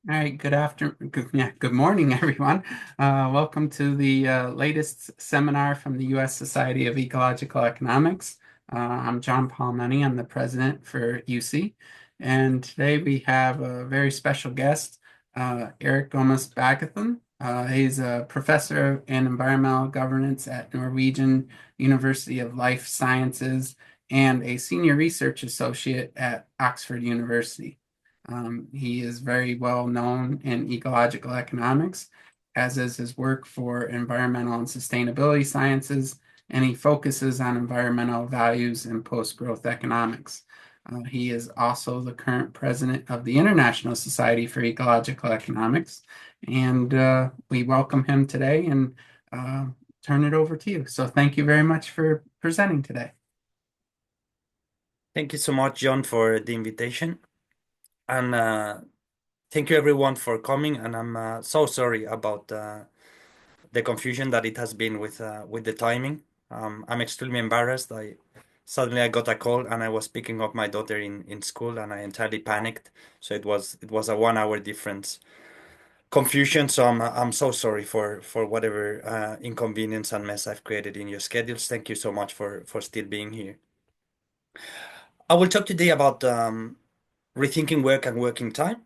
All right, good morning, everyone. Welcome to the latest seminar from the U.S. Society of Ecological Economics. I'm John Palmetti. I'm the president for UC, and today we have a very special guest, Erik Gomez Baggethun. He's a professor in environmental governance at Norwegian University of Life Sciences and a senior research associate at Oxford University. He is very well known in ecological economics, as is his work for environmental and sustainability sciences, and he focuses on environmental values and post-growth economics. He is also the current president of the International Society for Ecological Economics, and we welcome him today and uh, turn it over to you. So thank you very much for presenting today. Thank you so much, John, for the invitation. And thank you everyone for coming. And I'm so sorry about the confusion that it has been with the timing. I'm extremely embarrassed. I got a call and I was picking up my daughter in school and I entirely panicked. So it was a 1 hour difference confusion. So I'm so sorry for whatever inconvenience and mess I've created in your schedules. Thank you so much for still being here. I will talk today about rethinking work and working time.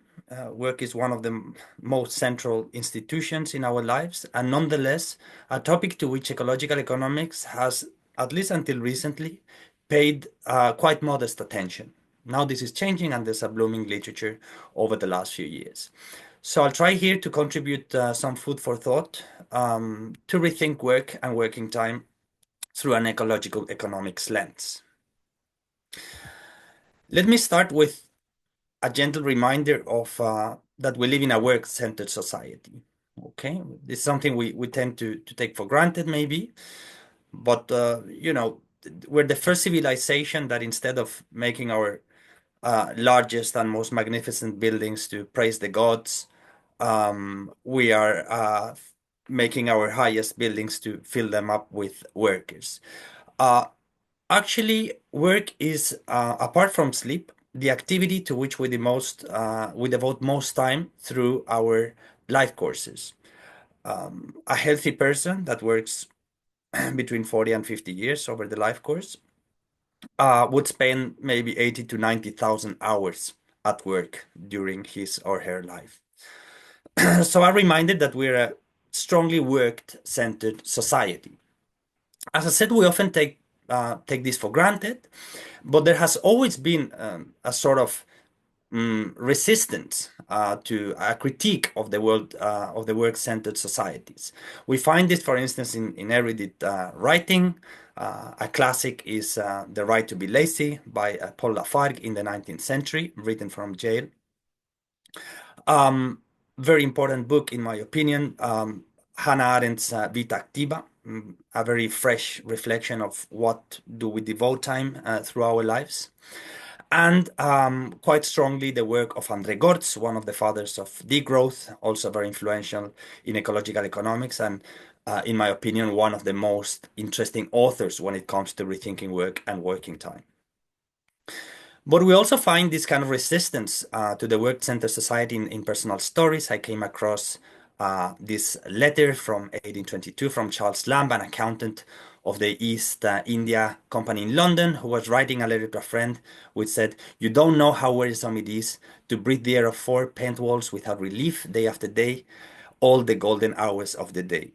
Work is one of the most central institutions in our lives, and nonetheless, a topic to which ecological economics has, at least until recently, paid quite modest attention. Now this is changing, and there's a blooming literature over the last few years. So I'll try here to contribute some food for thought to rethink work and working time through an ecological economics lens. Let me start with a gentle reminder of that we live in a work-centered society. Okay, it's something we tend to take for granted, maybe, but we're the first civilization that instead of making our largest and most magnificent buildings to praise the gods, we are making our highest buildings to fill them up with workers. Uh, Actually, work is apart from sleep, the activity to which we devote most time through our life courses. A healthy person that works between 40 and 50 years over the life course would spend maybe 80 to 90,000 hours at work during his or her life. So I'm reminded that we're a strongly work-centered society. As I said, we often take this for granted, but there has always been a sort of resistance to a critique of the world of the work-centered societies. We find this, for instance, in erudite writing. A classic is The Right to be Lazy by Paul Lafargue in the 19th century, written from jail. Um, Very important book, in my opinion. Hannah Arendt's Vita Activa, a very fresh reflection of what do we devote time through our lives. And quite strongly the work of André Gortz, one of the fathers of degrowth, also very influential in ecological economics, and in my opinion, one of the most interesting authors when it comes to rethinking work and working time. But we also find this kind of resistance to the work-centered society in personal stories. I came across this letter from 1822 from Charles Lamb, an accountant of the East India Company in London, who was writing a letter to a friend which said, "You don't know how wearisome it is to breathe the air of four pent walls without relief day after day, all the golden hours of the day."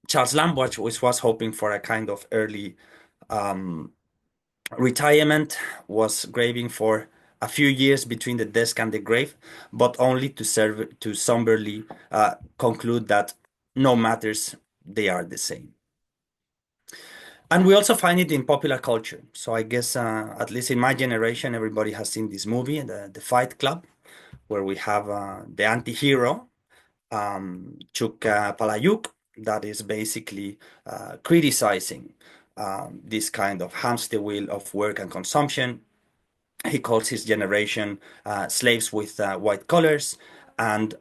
Charles Lamb was hoping for a kind of early um, retirement, was craving for a few years between the desk and the grave, but only to serve to somberly conclude that no matters, they are the same. And we also find it in popular culture. So I guess, at least in my generation, everybody has seen this movie, the Fight Club, where we have the anti-hero, Chuk Palayuk, that is basically criticizing this kind of hamster wheel of work and consumption. He calls his generation slaves with white collars, and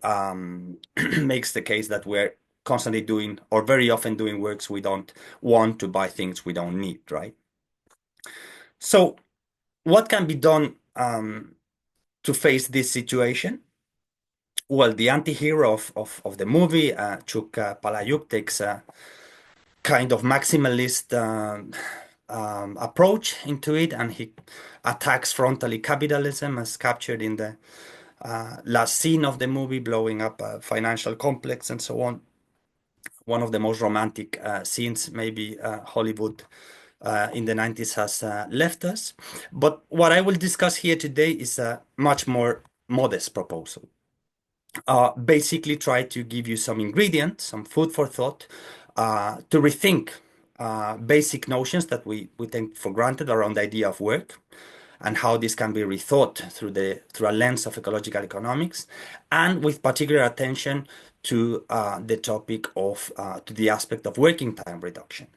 makes the case that we're constantly doing, or very often doing, works we don't want, to buy things we don't need, right? So what can be done to face this situation? well, the anti-hero of the movie, Chuk Palayuk, takes a kind of maximalist approach into it, and he attacks frontally capitalism as captured in the last scene of the movie, blowing up a financial complex and so on. One of the most romantic scenes maybe Hollywood in the 90s has left us. But what I will discuss here today is a much more modest proposal. Basically try to give you some ingredients, some food for thought, to rethink basic notions that we take for granted around the idea of work and how this can be rethought through a lens of ecological economics, and with particular attention to the topic of to the aspect of working time reduction.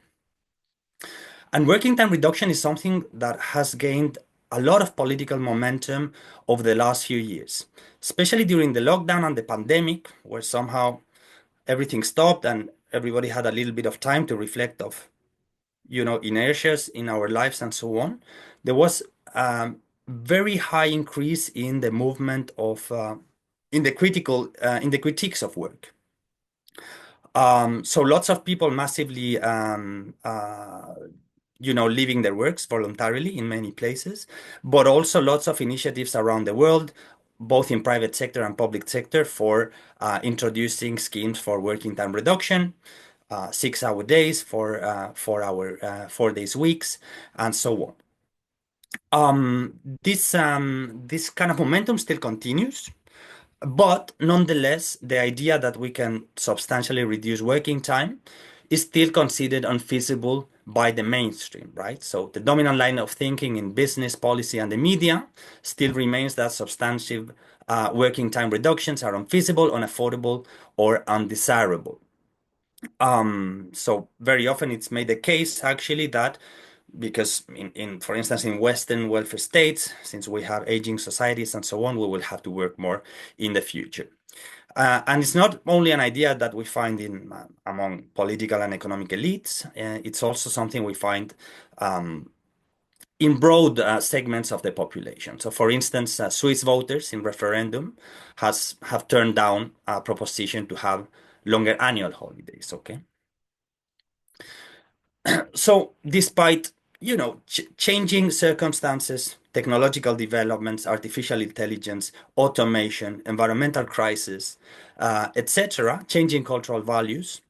And working time reduction is something that has gained a lot of political momentum over the last few years, especially during the lockdown and the pandemic, where somehow everything stopped and everybody had a little bit of time to reflect of, inertias in our lives and so on. There was very high increase in the movement of in the critiques of work. So lots of people massively leaving their works voluntarily in many places, but also lots of initiatives around the world, both in private sector and public sector, for introducing schemes for working time reduction, 6-hour days for 4-hour 4 days weeks, and so on. This kind of momentum still continues. But nonetheless, the idea that we can substantially reduce working time is still considered unfeasible by the mainstream, right? So the dominant line of thinking in business, policy, and the media still remains that substantive working time reductions are unfeasible, unaffordable, or undesirable. So very often it's made the case actually that because for instance, in Western welfare states, since we have aging societies and so on, we will have to work more in the future. And it's not only an idea that we find in among political and economic elites. It's also something we find in broad segments of the population. So, for instance, Swiss voters in referendum have turned down a proposition to have longer annual holidays. Okay. So, despite changing circumstances, technological developments, artificial intelligence, automation, environmental crisis, etc., changing cultural values,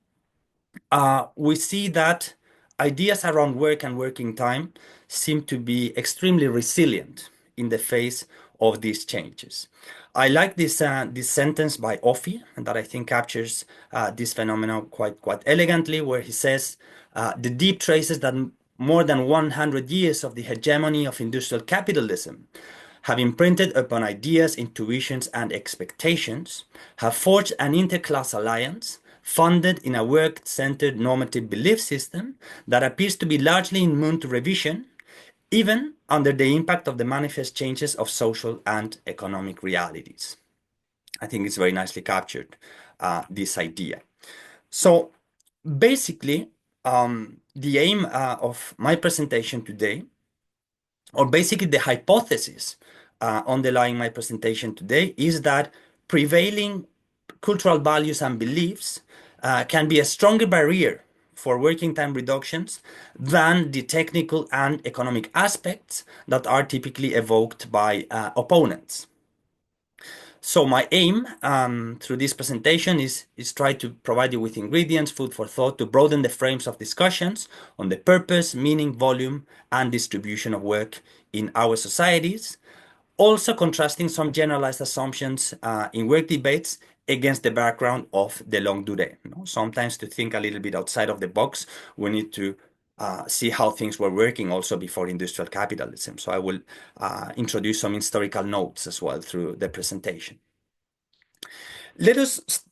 we see that ideas around work and working time seem to be extremely resilient in the face of these changes. I like this sentence by Offie, and that I think captures this phenomenon quite elegantly, where he says, "The deep traces that more than 100 years of the hegemony of industrial capitalism have imprinted upon ideas, intuitions, and expectations, have forged an interclass alliance founded in a work-centered normative belief system that appears to be largely immune to revision, even under the impact of the manifest changes of social and economic realities." I think it's very nicely captured, this idea. So basically, the aim of my presentation today, or basically the hypothesis underlying my presentation today, is that prevailing cultural values and beliefs can be a stronger barrier for working time reductions than the technical and economic aspects that are typically evoked by opponents. So my aim through this presentation is try to provide you with ingredients, food for thought, to broaden the frames of discussions on the purpose, meaning, volume, and distribution of work in our societies, also contrasting some generalized assumptions in work debates against the background of the longue durée. Sometimes to think a little bit outside of the box, we need to see how things were working also before industrial capitalism. So I will introduce some historical notes as well through the presentation. Let us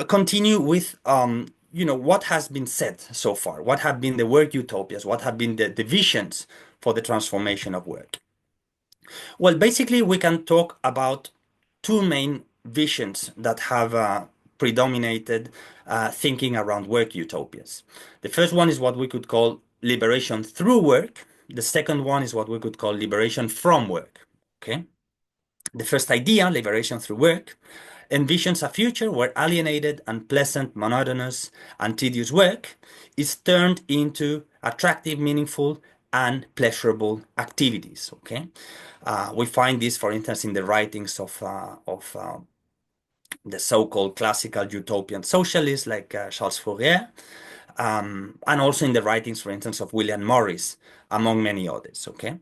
continue with what has been said so far. What have been the work utopias? What have been the visions for the transformation of work? Well, basically, we can talk about two main visions that have predominated thinking around work utopias. The first one is what we could call liberation through work. The second one is what we could call liberation from work. Okay. The first idea, liberation through work, envisions a future where alienated, unpleasant, monotonous, and tedious work is turned into attractive, meaningful, and pleasurable activities. Okay, we find this, for instance, in the writings of the so-called classical utopian socialists like Charles Fourier, and also in the writings, for instance, of William Morris, among many others. Okay.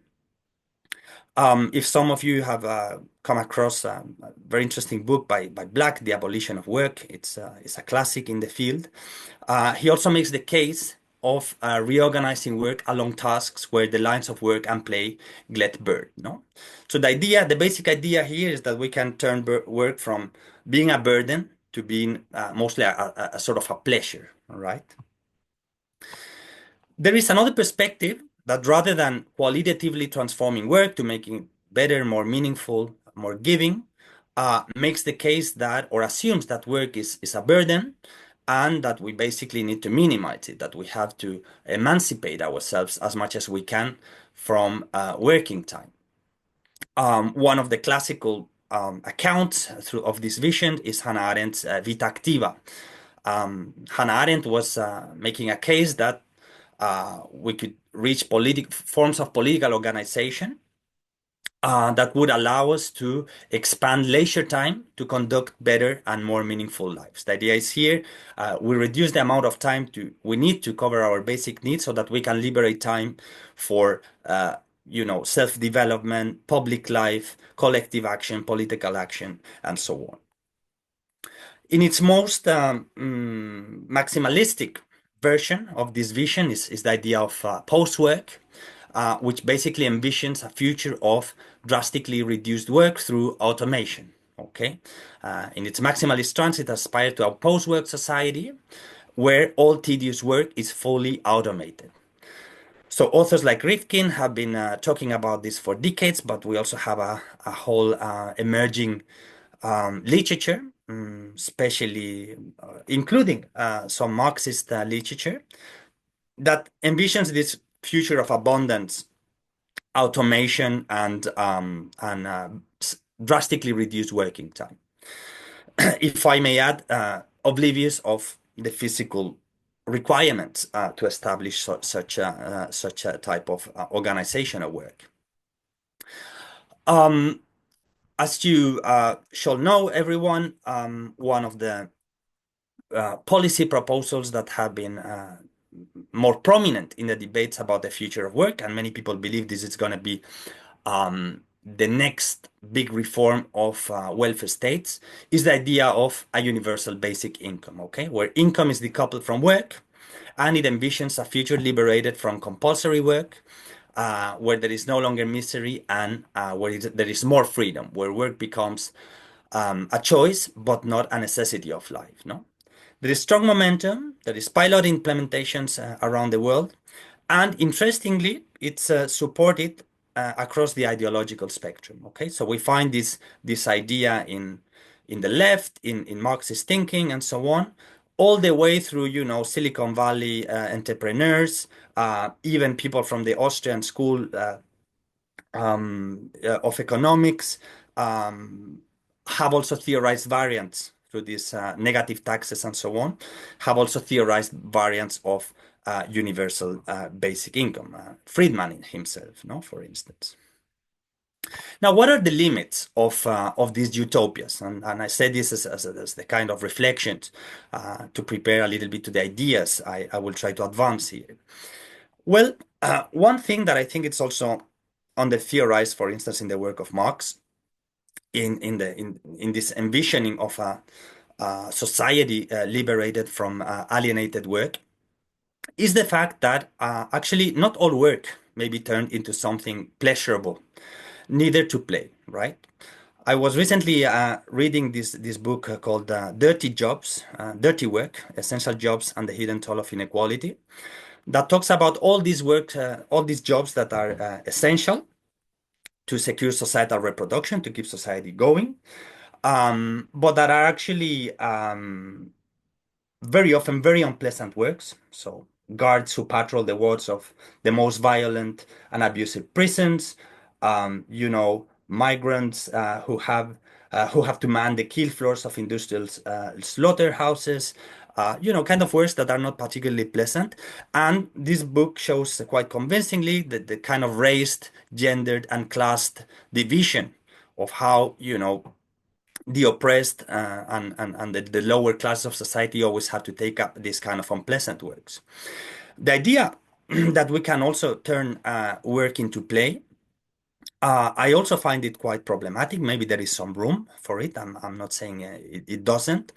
If some of you have come across a very interesting book by Black, The Abolition of Work, it's a classic in the field. He also makes the case of reorganizing work along tasks where the lines of work and play get blurred. No, so the basic idea here is that we can turn work from being a burden to being mostly a sort of a pleasure. All right. There is another perspective that rather than qualitatively transforming work to making it better, more meaningful, more giving, makes the case that or assumes that work is a burden and that we basically need to minimize it, that we have to emancipate ourselves as much as we can from working time. One of the classical accounts of this vision is Hannah Arendt's Vita Activa. Hannah Arendt was making a case that we could reach forms of political organization that would allow us to expand leisure time to conduct better and more meaningful lives. The idea is here we reduce the amount of time we need to cover our basic needs so that we can liberate time for self-development, public life, collective action, political action, and so on. In its most maximalistic version of this vision is the idea of post-work, which basically envisions a future of drastically reduced work through automation. Okay, in its maximalist stance, it aspires to a post-work society where all tedious work is fully automated. So authors like Rifkin have been talking about this for decades, but we also have a whole emerging literature, especially including some Marxist literature, that envisions this future of abundance, automation, and drastically reduced working time. If I may add, oblivious of the physical requirements to establish such a type of organizational work. As you shall know, everyone, one of the policy proposals that have been more prominent in the debates about the future of work, and many people believe this is going to be the next big reform of welfare states, is the idea of a universal basic income, okay, where income is decoupled from work, and it envisions a future liberated from compulsory work, where there is no longer misery and where there is more freedom, where work becomes a choice but not a necessity of life. No, there is strong momentum. There is pilot implementations around the world, and interestingly, it's supported across the ideological spectrum. Okay, so we find this idea in the left, in Marxist thinking, and so on, all the way through, Silicon Valley entrepreneurs, even people from the Austrian school of economics have also theorized variants through these negative taxes and so on, have also theorized variants of universal basic income. Friedman himself, no, for instance. Now, what are the limits of these utopias? And I said this as the kind of reflections to prepare a little bit to the ideas I will try to advance here. Well, one thing that I think it's also under theorized, for instance, in the work of Marx, in this envisioning of a society liberated from alienated work, is the fact that actually not all work may be turned into something pleasurable, neither to play, right? I was recently reading this book called Dirty Jobs, Dirty Work, Essential Jobs and the Hidden Toll of Inequality, that talks about all these all these jobs that are essential to secure societal reproduction, to keep society going, but that are actually very often very unpleasant works. So guards who patrol the wards of the most violent and abusive prisons, migrants who have to man the kill floors of industrial slaughterhouses, kind of works that are not particularly pleasant. And this book shows quite convincingly that the kind of race, gendered, and classed division of how, the oppressed and the lower class of society always have to take up this kind of unpleasant works. The idea that we can also turn work into play, I also find it quite problematic. Maybe there is some room for it. I'm not saying it doesn't.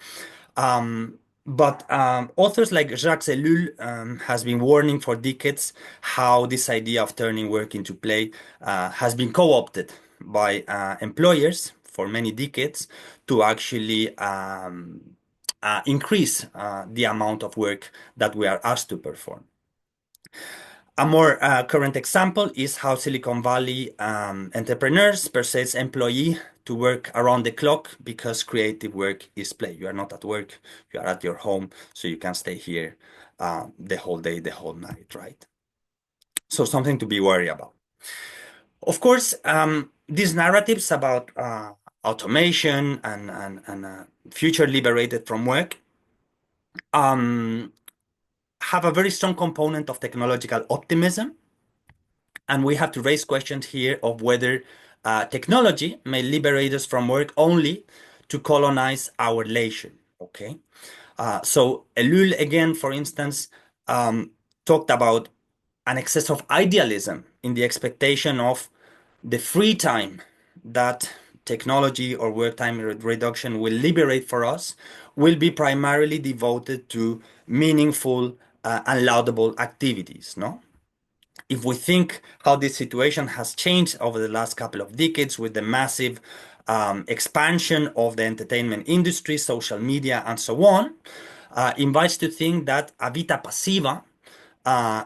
But authors like Jacques Ellul has been warning for decades how this idea of turning work into play has been co-opted by employers for many decades to actually increase the amount of work that we are asked to perform. A more current example is how Silicon Valley entrepreneurs persuade employees to work around the clock because creative work is play. You are not at work, you are at your home, so you can stay here the whole day, the whole night, right? So something to be worried about. Of course, these narratives about automation and future liberated from work um, have a very strong component of technological optimism. And we have to raise questions here of whether technology may liberate us from work only to colonize our leisure. Okay. So Ellul, again, for instance, talked about an excess of idealism in the expectation of the free time that technology or work time reduction will liberate for us will be primarily devoted to meaningful and laudable activities, no? If we think how this situation has changed over the last couple of decades with the massive expansion of the entertainment industry, social media, and so on, invites to think that a vita passiva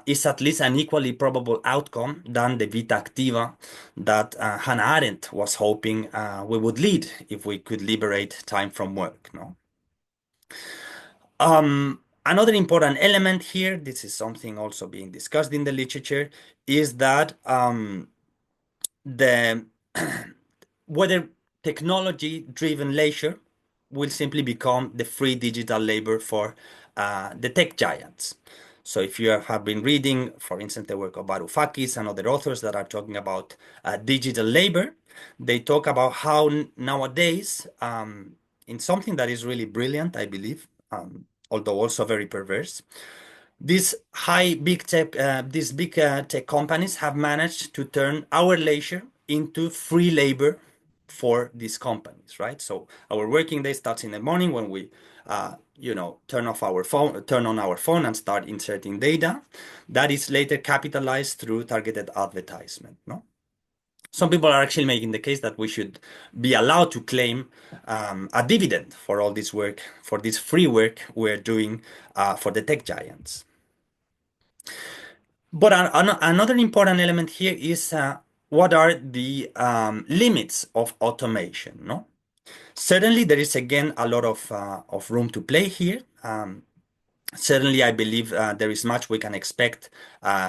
is at least an equally probable outcome than the vita activa that Hannah Arendt was hoping we would lead if we could liberate time from work. No. Another important element here, this is something also being discussed in the literature, is that the whether technology-driven leisure will simply become the free digital labor for the tech giants. So if you have been reading, for instance, the work of Varoufakis and other authors that are talking about digital labor, they talk about how nowadays, in something that is really brilliant, I believe, although also very perverse, these big tech companies have managed to turn our leisure into free labor for these companies, right? So our working day starts in the morning when we, turn on our phone and start inserting data. That is later capitalized through targeted advertisement, no? Some people are actually making the case that we should be allowed to claim a dividend for all this work, for this free work we're doing for the tech giants. But another important element here is what are the limits of automation, no? Certainly, there is again a lot of room to play here. Certainly, I believe there is much we can expect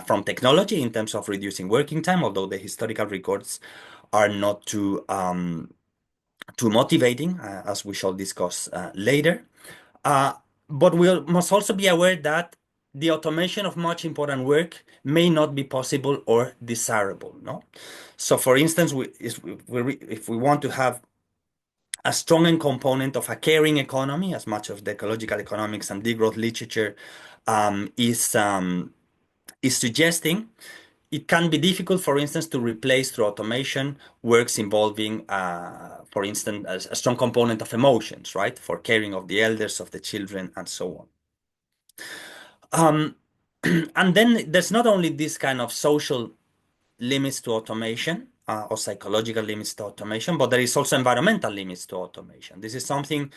from technology in terms of reducing working time, although the historical records are not too motivating, as we shall discuss later. But we must also be aware that the automation of much important work may not be possible or desirable, no? So for instance, if we want to have a strong component of a caring economy, as much of the ecological economics and degrowth literature is suggesting, it can be difficult, for instance, to replace through automation works involving, for instance, a strong component of emotions, right? For caring of the elders, of the children, and so on. And then there's not only this kind of social limits to automation or psychological limits to automation, but there is also environmental limits to automation. This is something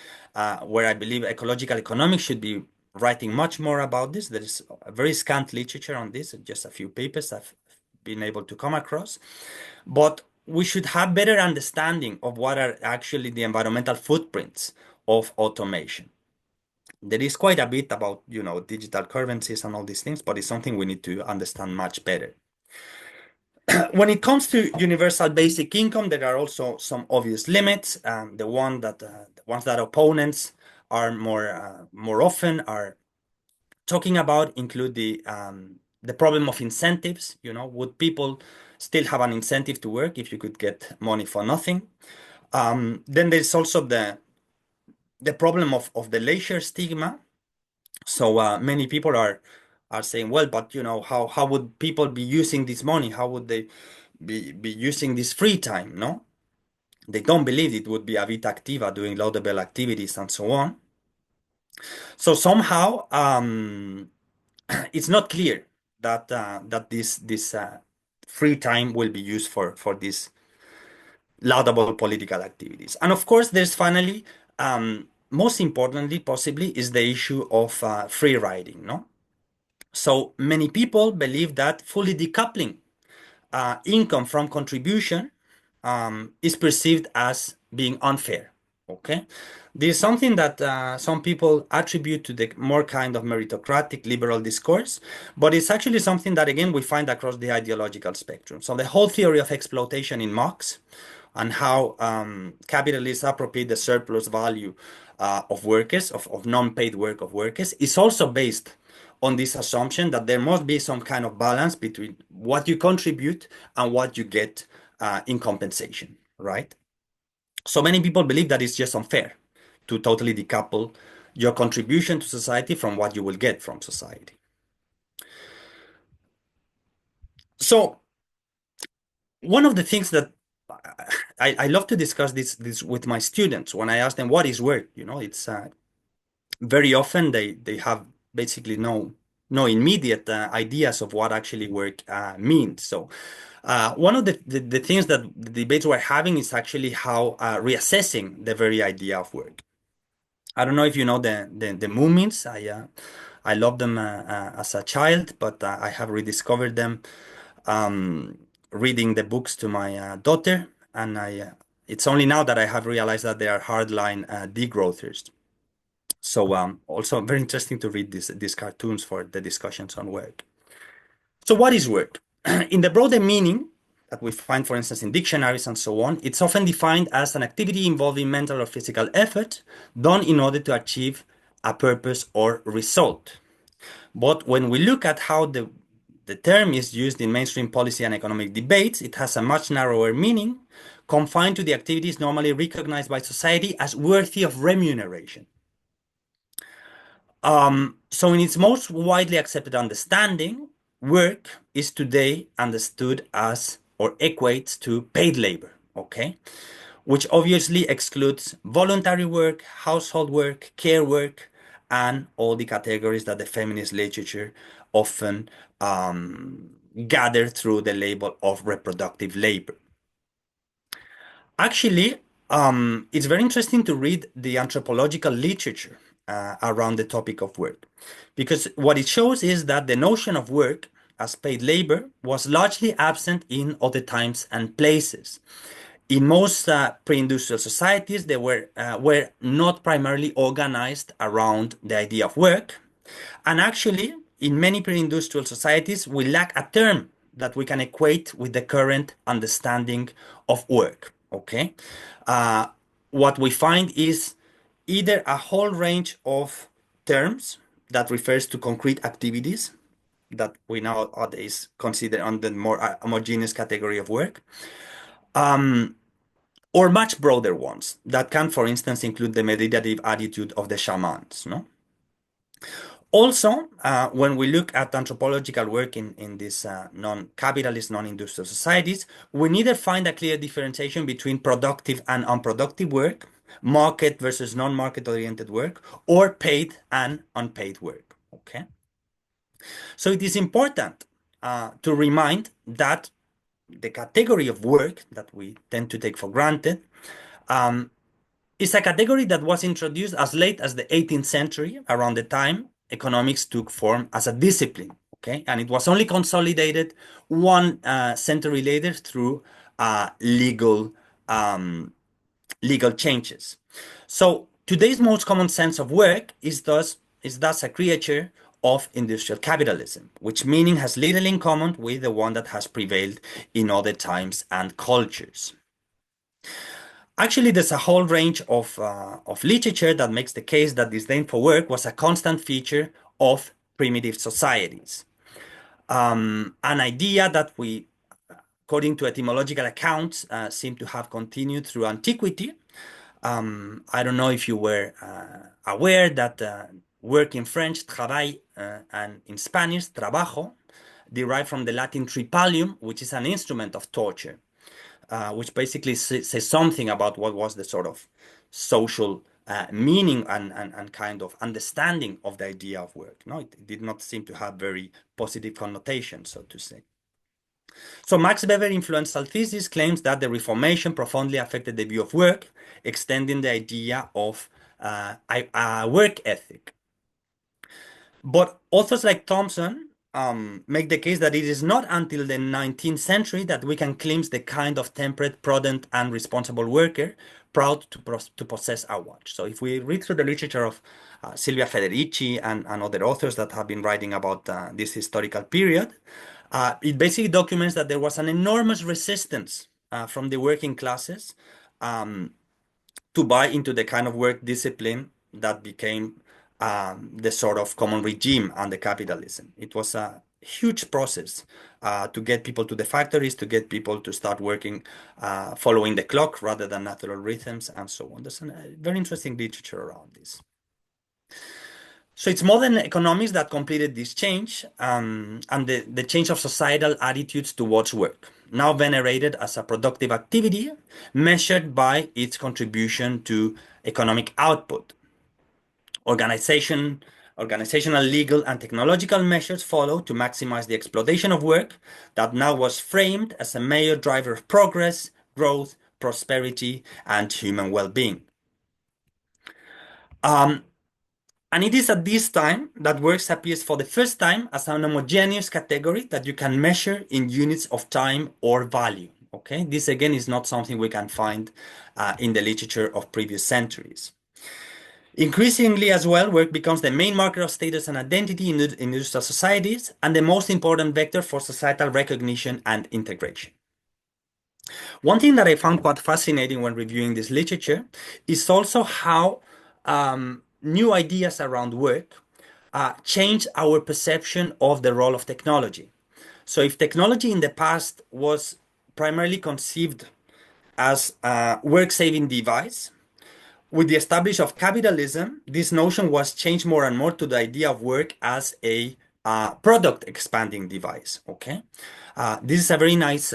where I believe ecological economics should be writing much more about this. There is a very scant literature on this, just a few papers I've been able to come across. But we should have better understanding of what are actually the environmental footprints of automation. There is quite a bit about, digital currencies and all these things, but it's something we need to understand much better. When it comes to universal basic income, there are also some obvious limits. The ones that opponents are more often are talking about include the problem of incentives. You know, would people still have an incentive to work if you could get money for nothing? Then there's also the problem of the leisure stigma. So many people are saying, well, but you know, how would people be using this money? How would they be using this free time? No, they don't believe it would be a vita activa doing laudable activities and so on. So somehow it's not clear that this free time will be used for these laudable political activities. And of course, there's finally, most importantly, possibly, is the issue of free riding. No, so many people believe that fully decoupling income from contribution is perceived as being unfair. Okay, this is something that some people attribute to the more kind of meritocratic liberal discourse, but it's actually something that again we find across the ideological spectrum. So the whole theory of exploitation in Marx and how capitalists appropriate the surplus value of workers, of non-paid work of workers, is also based on this assumption that there must be some kind of balance between what you contribute and what you get in compensation, right? So many people believe that it's just unfair to totally decouple your contribution to society from what you will get from society. So one of the things that I love to discuss this with my students when I ask them what is work. You know, it's very often they have basically no immediate ideas of what actually work means. So one of the things that the debates we're having is actually how reassessing the very idea of work. I don't know if you know the Moomins. I loved them as a child, but I have rediscovered them reading the books to my daughter, and it's only now that I have realized that they are hardline degrowthers. So also very interesting to read these cartoons for the discussions on work. So what is work? In the broader meaning that we find, for instance, in dictionaries and so on, it's often defined as an activity involving mental or physical effort done in order to achieve a purpose or result. But when we look at how the term is used in mainstream policy and economic debates, it has a much narrower meaning, confined to the activities normally recognized by society as worthy of remuneration. So in its most widely accepted understanding, work is today understood as or equates to paid labor, okay? Which obviously excludes voluntary work, household work, care work, and all the categories that the feminist literature often gather through the label of reproductive labor. Actually, it's very interesting to read the anthropological literature around the topic of work, because what it shows is that the notion of work as paid labor was largely absent in other times and places. In most pre-industrial societies, they were not primarily organized around the idea of work, and actually, in many pre-industrial societies, we lack a term that we can equate with the current understanding of work. Okay, uh, what we find is either a whole range of terms that refers to concrete activities that we nowadays consider under the more homogeneous category of work, or much broader ones that can, for instance, include the meditative attitude of the shamans. No. Also, when we look at anthropological work in these non-capitalist, non-industrial societies, we neither find a clear differentiation between productive and unproductive work, market versus non-market oriented work, or paid and unpaid work. Okay, so it is important to remind that the category of work that we tend to take for granted is a category that was introduced as late as the 18th century, around the time economics took form as a discipline. Okay, and it was only consolidated one century later through legal legal changes. So today's most common sense of work is thus a creature of industrial capitalism, which meaning has little in common with the one that has prevailed in other times and cultures. Actually, there's a whole range of literature that makes the case that disdain for work was a constant feature of primitive societies. An idea that we, according to etymological accounts, seem to have continued through antiquity. I don't know if you were aware that work in French, travail, and in Spanish, trabajo, derived from the Latin tripalium, which is an instrument of torture, which basically says something about what was the sort of social meaning and kind of understanding of the idea of work. No, it did not seem to have very positive connotations, so to say. So Max Weber's influential thesis claims that the Reformation profoundly affected the view of work, extending the idea of a work ethic. But authors like Thompson make the case that it is not until the 19th century that we can claim the kind of temperate, prudent, and responsible worker proud to possess a watch. So if we read through the literature of Silvia Federici and other authors that have been writing about this historical period, it basically documents that there was an enormous resistance from the working classes to buy into the kind of work discipline that became the sort of common regime under capitalism. It was a huge process to get people to the factories, to get people to start working following the clock rather than natural rhythms and so on. There's a very interesting literature around this. So it's modern economics that completed this change and the change of societal attitudes towards work, now venerated as a productive activity measured by its contribution to economic output. Organizational, legal, and technological measures follow to maximize the exploitation of work that now was framed as a major driver of progress, growth, prosperity, and human well-being. And it is at this time that work appears for the first time as an homogeneous category that you can measure in units of time or value. Okay, this again is not something we can find in the literature of previous centuries. Increasingly as well, work becomes the main marker of status and identity in industrial societies and the most important vector for societal recognition and integration. One thing that I found quite fascinating when reviewing this literature is also how new ideas around work change our perception of the role of technology. So if technology in the past was primarily conceived as a work-saving device, with the establishment of capitalism, this notion was changed more and more to the idea of work as a product expanding device. Okay, this is a very nice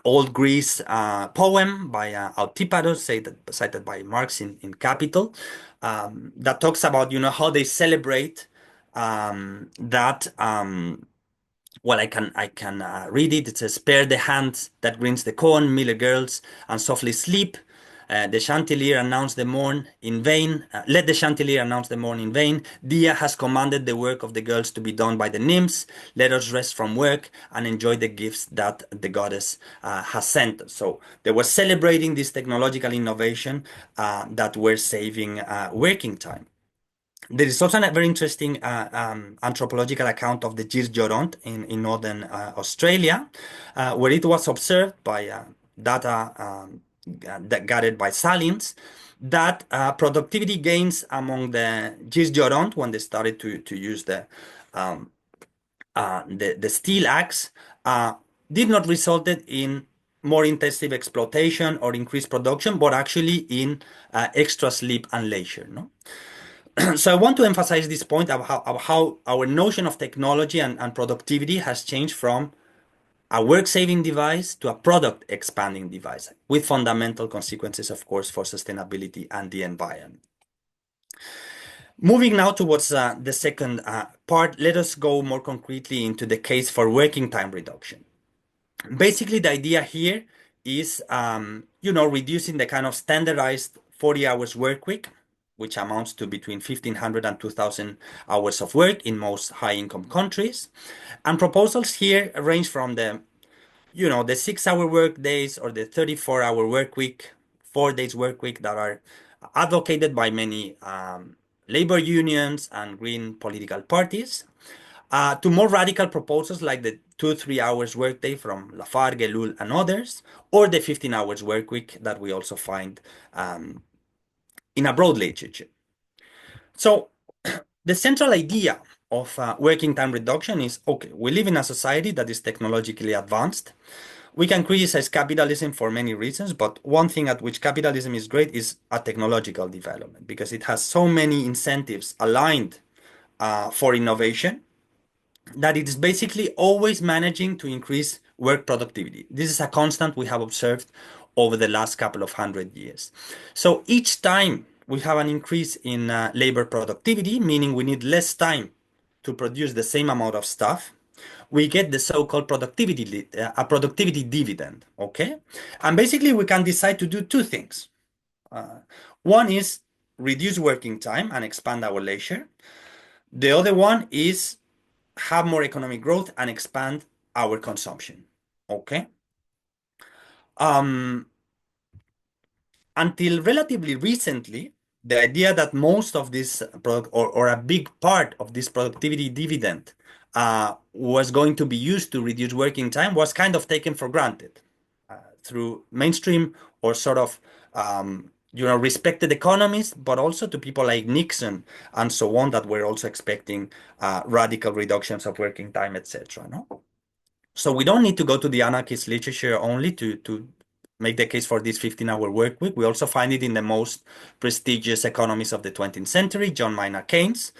old Greece poem by Euthyphros, cited by Marx in Capital, that talks about how they celebrate that. Well, I can read it. It says, "Spare the hands that grinds the corn, miller girls, and softly sleep. The chandelier announced the morn in vain. Let the chandelier announce the morn in vain. Dia has commanded the work of the girls to be done by the nymphs. Let us rest from work and enjoy the gifts that the goddess has sent us." So they were celebrating this technological innovation that were saving working time. There is also a very interesting anthropological account of the Girjoront in northern Australia, where it was observed by data that gathered by Salins that productivity gains among the Girjoront when they started to use the steel axe did not result in more intensive exploitation or increased production, but actually in extra sleep and leisure. No? So I want to emphasize this point of how our notion of technology and productivity has changed from a work-saving device to a product-expanding device, with fundamental consequences, of course, for sustainability and the environment. Moving now towards the second part, let us go more concretely into the case for working time reduction. Basically, the idea here is, reducing the kind of standardized 40 hours work week, which amounts to between 1,500 and 2,000 hours of work in most high-income countries. And proposals here range from the 6-hour work days or the 34-hour work week, 4 days work week that are advocated by many labor unions and green political parties, to more radical proposals like the 2-3 hours workday from Lafargue, Ellul, and others, or the 15 hours work week that we also find in a broad literature. So the central idea of working time reduction is, okay, we live in a society that is technologically advanced. We can criticize capitalism for many reasons, but one thing at which capitalism is great is a technological development because it has so many incentives aligned for innovation that it is basically always managing to increase work productivity. This is a constant we have observed over the last couple of 100 years. So each time we have an increase in labor productivity, meaning we need less time to produce the same amount of stuff, we get the so-called a productivity dividend, okay? And basically we can decide to do two things. One is reduce working time and expand our leisure. The other one is have more economic growth and expand our consumption. Okay. Um, until relatively recently, the idea that most of this product or a big part of this productivity dividend was going to be used to reduce working time was kind of taken for granted through mainstream or sort of respected economists, but also to people like Nixon and so on that were also expecting radical reductions of working time, etc. No? So we don't need to go to the anarchist literature only to make the case for this 15-hour work week. We also find it in the most prestigious economists of the 20th century, John Maynard Keynes,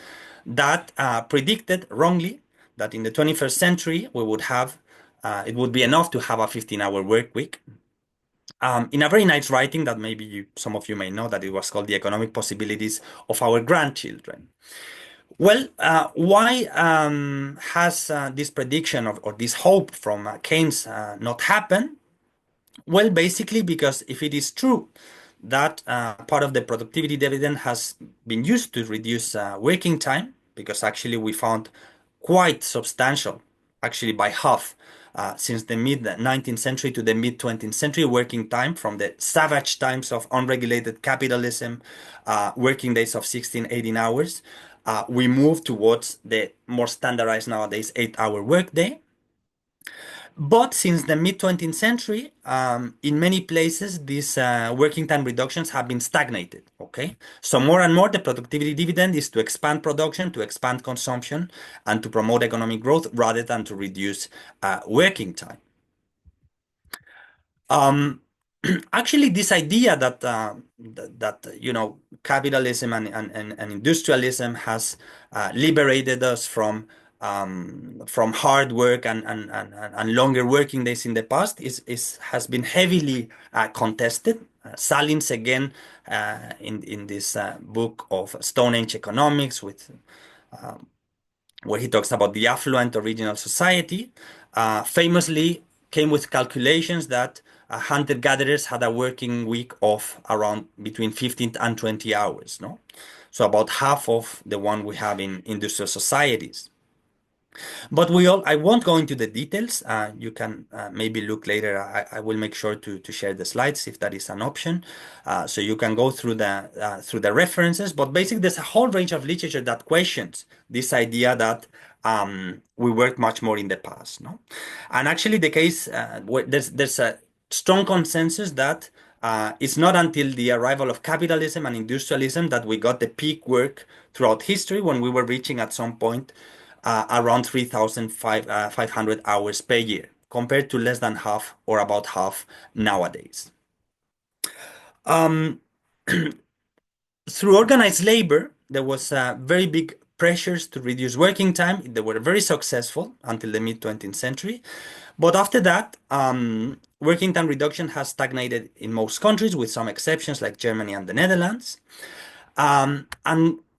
that predicted wrongly that in the 21st century we would have it would be enough to have a 15-hour work week. In a very nice writing that maybe some of you may know, that it was called The Economic Possibilities of Our Grandchildren. Well, why has this prediction or this hope from Keynes not happened? Well, basically because if it is true that part of the productivity dividend has been used to reduce working time, because actually we found quite substantial, actually by half, since the mid-19th century to the mid-20th century, working time from the savage times of unregulated capitalism, working days of 16, 18 hours, we move towards the more standardized nowadays 8-hour workday. But since the mid-20th century, in many places, these working time reductions have been stagnated, okay? So more and more, the productivity dividend is to expand production, to expand consumption, and to promote economic growth rather than to reduce working time. Actually, this idea that capitalism and industrialism has liberated us from hard work and longer working days in the past has been heavily contested. Salins again in this book of Stone Age Economics with where he talks about the affluent original society, famously came with calculations that hunter-gatherers had a working week of around between 15 and 20 hours, no? So about half of the one we have in industrial societies. But I won't go into the details. You can maybe look later. I will make sure to share the slides if that is an option. So you can go through the references. But basically, there's a whole range of literature that questions this idea that we worked much more in the past. No, and actually, the case there's a strong consensus that it's not until the arrival of capitalism and industrialism that we got the peak work throughout history, when we were reaching at some point around 3,500 hours per year, compared to less than half or about half nowadays. Through organized labor, there was very big pressures to reduce working time. They were very successful until the mid-20th century. But after that, working time reduction has stagnated in most countries, with some exceptions like Germany and the Netherlands. And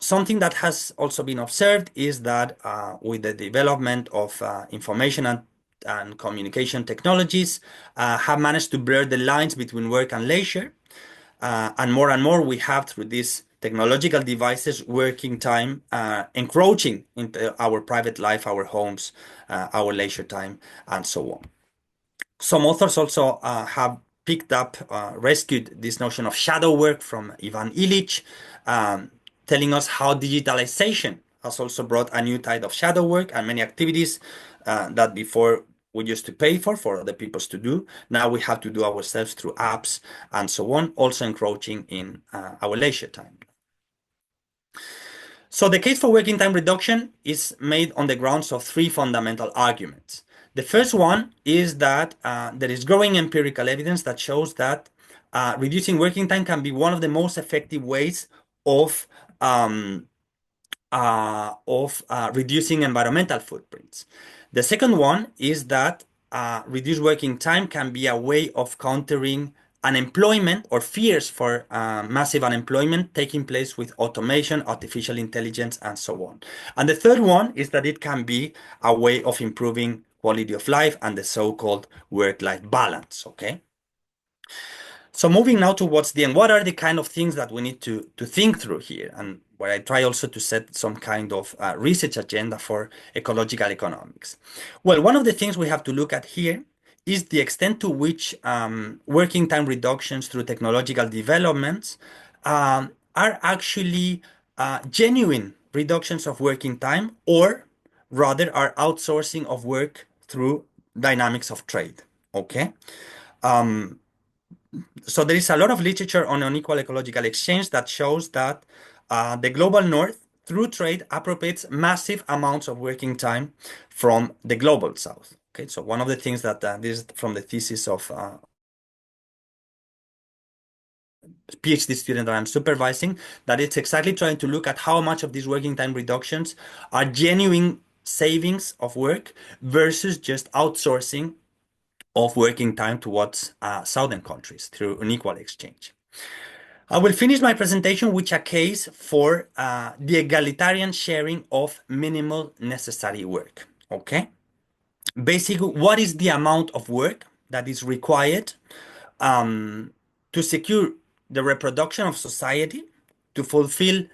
something that has also been observed is that with the development of information and communication technologies, have managed to blur the lines between work and leisure. And more we have, through these technological devices, working time encroaching into our private life, our homes, our leisure time, and so on. Some authors also have picked up, rescued this notion of shadow work from Ivan Illich, telling us how digitalization has also brought a new type of shadow work and many activities that before we used to pay for other people to do. Now we have to do ourselves through apps and so on, also encroaching in our leisure time. So the case for working time reduction is made on the grounds of three fundamental arguments. The first one is that there is growing empirical evidence that shows that reducing working time can be one of the most effective ways of reducing environmental footprints. The second one is that reduced working time can be a way of countering unemployment or fears for massive unemployment taking place with automation, artificial intelligence, and so on. And the third one is that it can be a way of improving quality of life and the so-called work-life balance, okay? So moving now towards the end, what are the kind of things that we need to think through here? And where I try also to set some kind of research agenda for ecological economics. Well, one of the things we have to look at here is the extent to which working time reductions through technological developments are actually genuine reductions of working time, or rather are outsourcing of work through dynamics of trade, okay? So there is a lot of literature on unequal ecological exchange that shows that the global north, through trade, appropriates massive amounts of working time from the global south. Okay, so one of the things that this is from the thesis of PhD student that I'm supervising, that it's exactly trying to look at how much of these working time reductions are genuine savings of work versus just outsourcing of working time towards southern countries through unequal exchange. I will finish my presentation with a case for the egalitarian sharing of minimal necessary work. Okay? Basically, what is the amount of work that is required to secure the reproduction of society, to fulfill,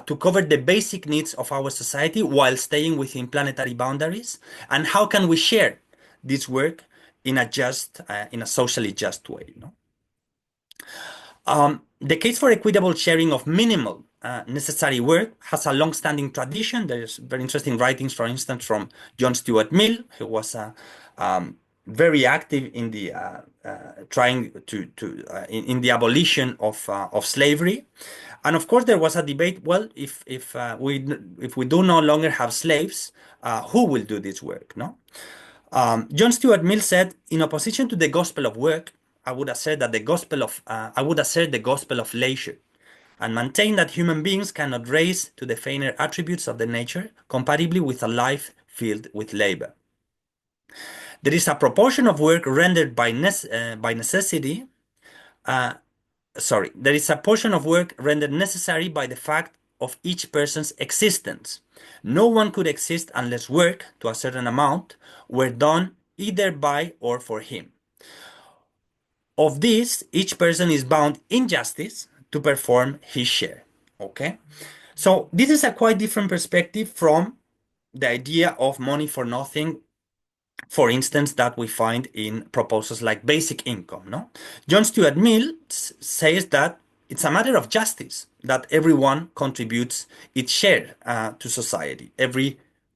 to cover the basic needs of our society while staying within planetary boundaries? And how can we share this work in a just, in a socially just way? No? The case for equitable sharing of minimal necessary work has a long-standing tradition. There's very interesting writings, for instance, from John Stuart Mill, who was very active in the trying to in the abolition of slavery. And of course, there was a debate. Well, if we do no longer have slaves, who will do this work? No. John Stuart Mill said, in opposition to the gospel of work, I would assert the gospel of leisure, and maintain that human beings cannot raise to the finer attributes of the nature compatibly with a life filled with labor. There is a proportion of work rendered by necessity. There is a portion of work rendered necessary by the fact of each person's existence. No one could exist unless work, to a certain amount, were done either by or for him. Of this, each person is bound in justice to perform his share. Okay? So this is a quite different perspective from the idea of money for nothing, for instance, that we find in proposals like basic income. No, John Stuart Mill says that it's a matter of justice that everyone contributes its share to society.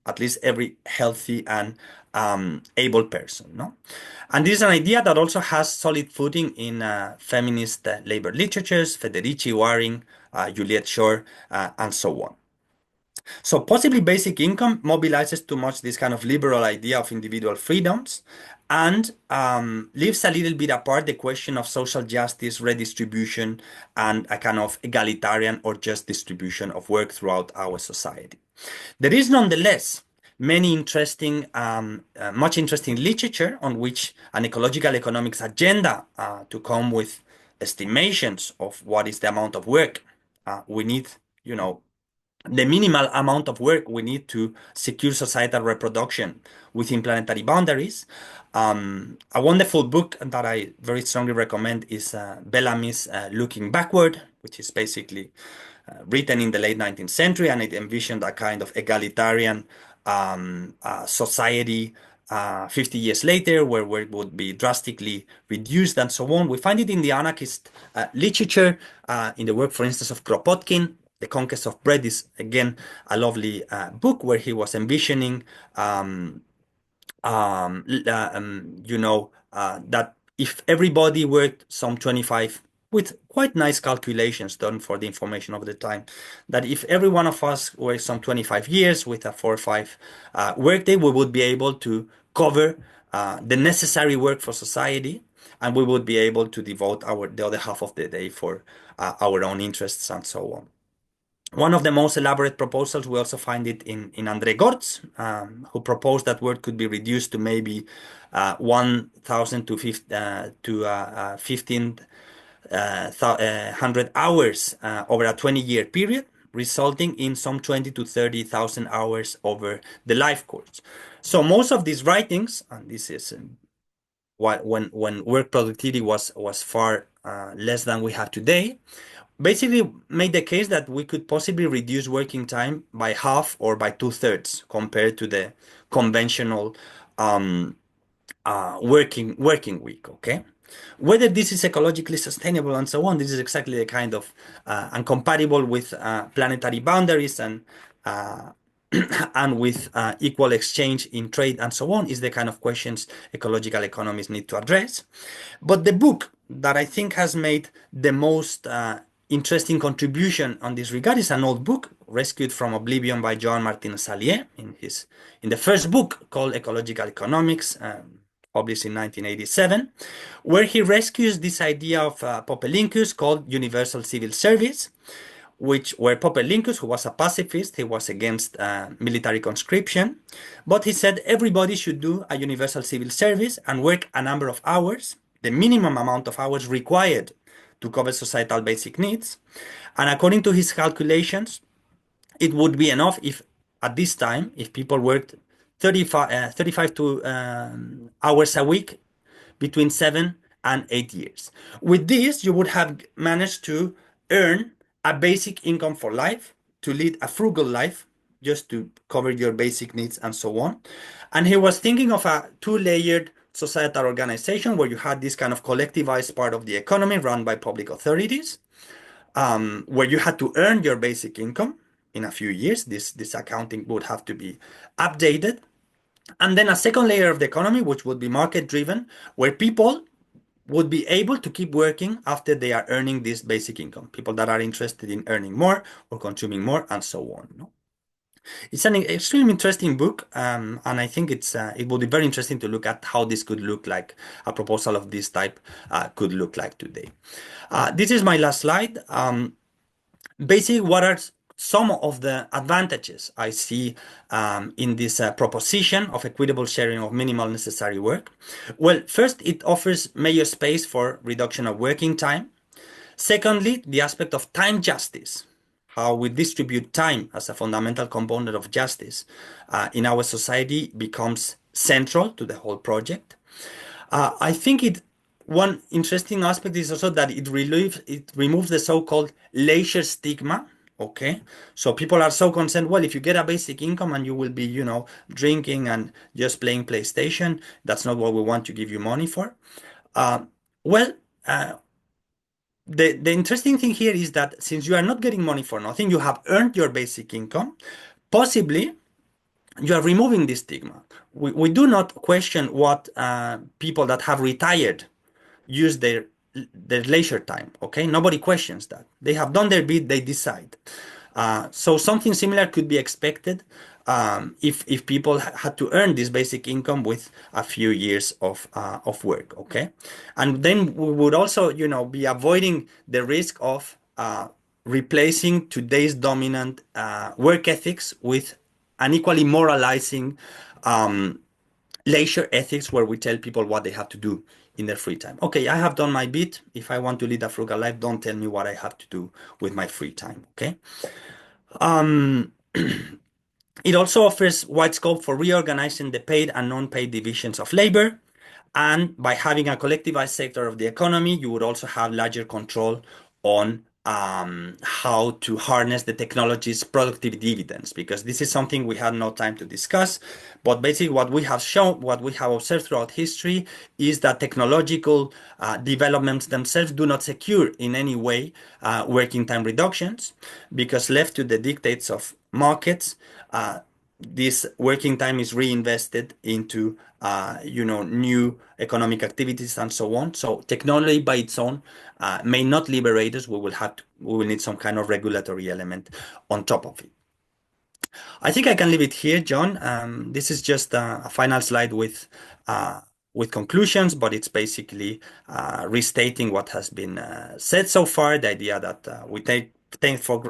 At least every healthy and able person. No, and this is an idea that also has solid footing in feminist labor literatures, Federici, Waring, Juliet Shore, and so on. So possibly basic income mobilizes too much this kind of liberal idea of individual freedoms and leaves a little bit apart the question of social justice, redistribution, and a kind of egalitarian or just distribution of work throughout our society. There is nonetheless many interesting, much interesting literature on which an ecological economics agenda to come with estimations of what is the amount of work we need, the minimal amount of work we need to secure societal reproduction within planetary boundaries. A wonderful book that I very strongly recommend is Bellamy's Looking Backward, which is basically written in the late 19th century, and it envisioned a kind of egalitarian society 50 years later, where work would be drastically reduced and so on. We find it in the anarchist literature, in the work, for instance, of Kropotkin, The Conquest of Bread is again a lovely book where he was envisioning um, that if everybody worked some 25 with quite nice calculations done for the information of the time, that if every one of us worked some 25 years with a 4 or 5 workday, we would be able to cover the necessary work for society, and we would be able to devote the other half of the day for our own interests and so on. One of the most elaborate proposals, we also find it in André Gortz, who proposed that work could be reduced to maybe 1,000 to 1,500 hours over a 20-year period, resulting in some 20 to 30,000 hours over the life course. So most of these writings, and this is when work productivity was far less than we have today, basically made the case that we could possibly reduce working time by half or by 2/3 compared to the conventional um, working week. Okay, whether this is ecologically sustainable and so on, this is exactly the kind of and compatible with planetary boundaries uh, and with equal exchange in trade and so on, is the kind of questions ecological economists need to address. But the book that I think has made the most interesting contribution on this regard is an old book rescued from oblivion by Joan Martin Salier in the first book called Ecological Economics, published in 1987, where he rescues this idea of Popelincus called universal civil service, where Popelincus, who was a pacifist, he was against military conscription, but he said everybody should do a universal civil service and work a number of hours, the minimum amount of hours required to cover societal basic needs. And according to his calculations, it would be enough if at this time, if people worked 35 to hours a week between 7 and 8 years. With this, you would have managed to earn a basic income for life, to lead a frugal life, just to cover your basic needs and so on. And he was thinking of a two-layered societal organization where you had this kind of collectivized part of the economy run by public authorities, where you had to earn your basic income in a few years. This accounting would have to be updated. And then a second layer of the economy, which would be market driven, where people would be able to keep working after they are earning this basic income. People that are interested in earning more or consuming more and so on. No? It's an extremely interesting book, and I think it would be very interesting to look at how this could look like, a proposal of this type could look like today. This is my last slide. Basically, what are some of the advantages I see in this proposition of equitable sharing of minimal necessary work? Well, first, it offers major space for reduction of working time. Secondly, the aspect of time justice, how we distribute time as a fundamental component of justice in our society, becomes central to the whole project. I think one interesting aspect is also that it removes the so-called leisure stigma. Okay, so people are so concerned, well, if you get a basic income and you will be, drinking and just playing PlayStation, that's not what we want to give you money for. Uh, well, the interesting thing here is that since you are not getting money for nothing, you have earned your basic income, possibly you are removing this stigma. We do not question what people that have retired use their leisure time. Okay, nobody questions that. They have done their bit, they decide. So something similar could be expected if people had to earn this basic income with a few years of work. Okay, and then we would also be avoiding the risk of replacing today's dominant work ethics with an equally moralizing leisure ethics where we tell people what they have to do in their free time. Okay, I have done my bit. If I want to lead a frugal life, don't tell me what I have to do with my free time. Okay. It also offers wide scope for reorganizing the paid and non-paid divisions of labor. And by having a collectivized sector of the economy, you would also have larger control on how to harness the technology's productive dividends, because this is something we had no time to discuss. But basically, what we have shown, what we have observed throughout history, is that technological developments themselves do not secure in any way working time reductions, because left to the dictates of markets, this working time is reinvested into new economic activities and so on. So technology by its own may not liberate us. We will need some kind of regulatory element on top of it. I think I can leave it here, John. This is just a final slide with conclusions, but it's basically restating what has been said so far. The idea that we take for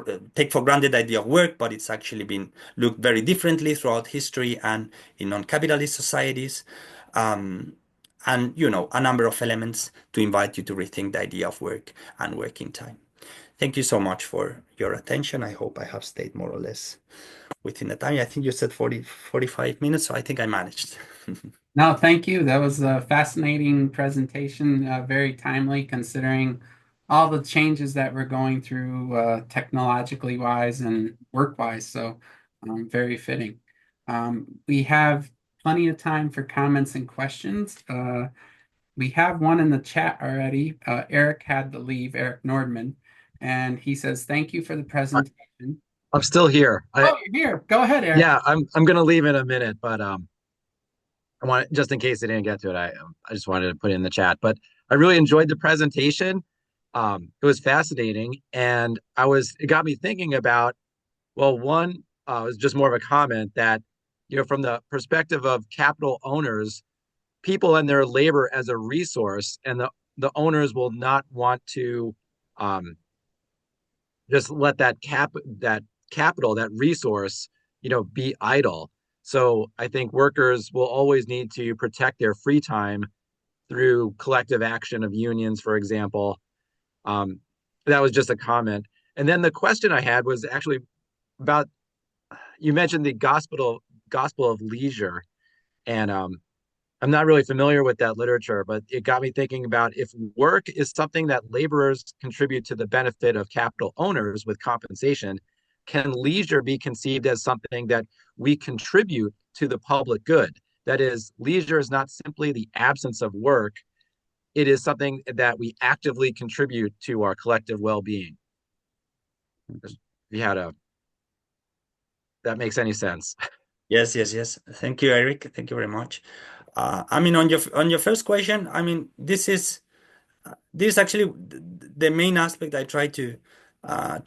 granted the idea of work, but it's actually been looked very differently throughout history and in non-capitalist societies. And a number of elements to invite you to rethink the idea of work and working time. Thank you so much for your attention. I hope I have stayed more or less within the time. I think you said 45 minutes, so I think I managed. No, thank you. That was a fascinating presentation, very timely considering all the changes that we're going through technologically wise and work wise. So, very fitting. We have plenty of time for comments and questions. We have one in the chat already. Eric had to leave, Eric Nordman, and he says, "Thank you for the I, presentation." I'm still here. Oh, you're here. Go ahead, Eric. Yeah, I'm gonna leave in a minute, but I want just in case I didn't get to it, I just wanted to put it in the chat. But I really enjoyed the presentation. It was fascinating, and it got me thinking about, well, one, it was just more of a comment that, from the perspective of capital owners, people and their labor as a resource, and the owners will not want to um, just let that capital, that resource, be idle. So I think workers will always need to protect their free time through collective action of unions, for example. Um, that was just a comment. And then the question I had was actually about, you mentioned the gospel of leisure, and I'm not really familiar with that literature, but it got me thinking about, if work is something that laborers contribute to the benefit of capital owners with compensation, can leisure be conceived as something that we contribute to the public good? That is, leisure is not simply the absence of work, it is something that we actively contribute to our collective well-being. If you had that makes any sense. Yes, yes, yes. Thank you, Eric. Thank you very much. On your first question, this is actually the main aspect I try to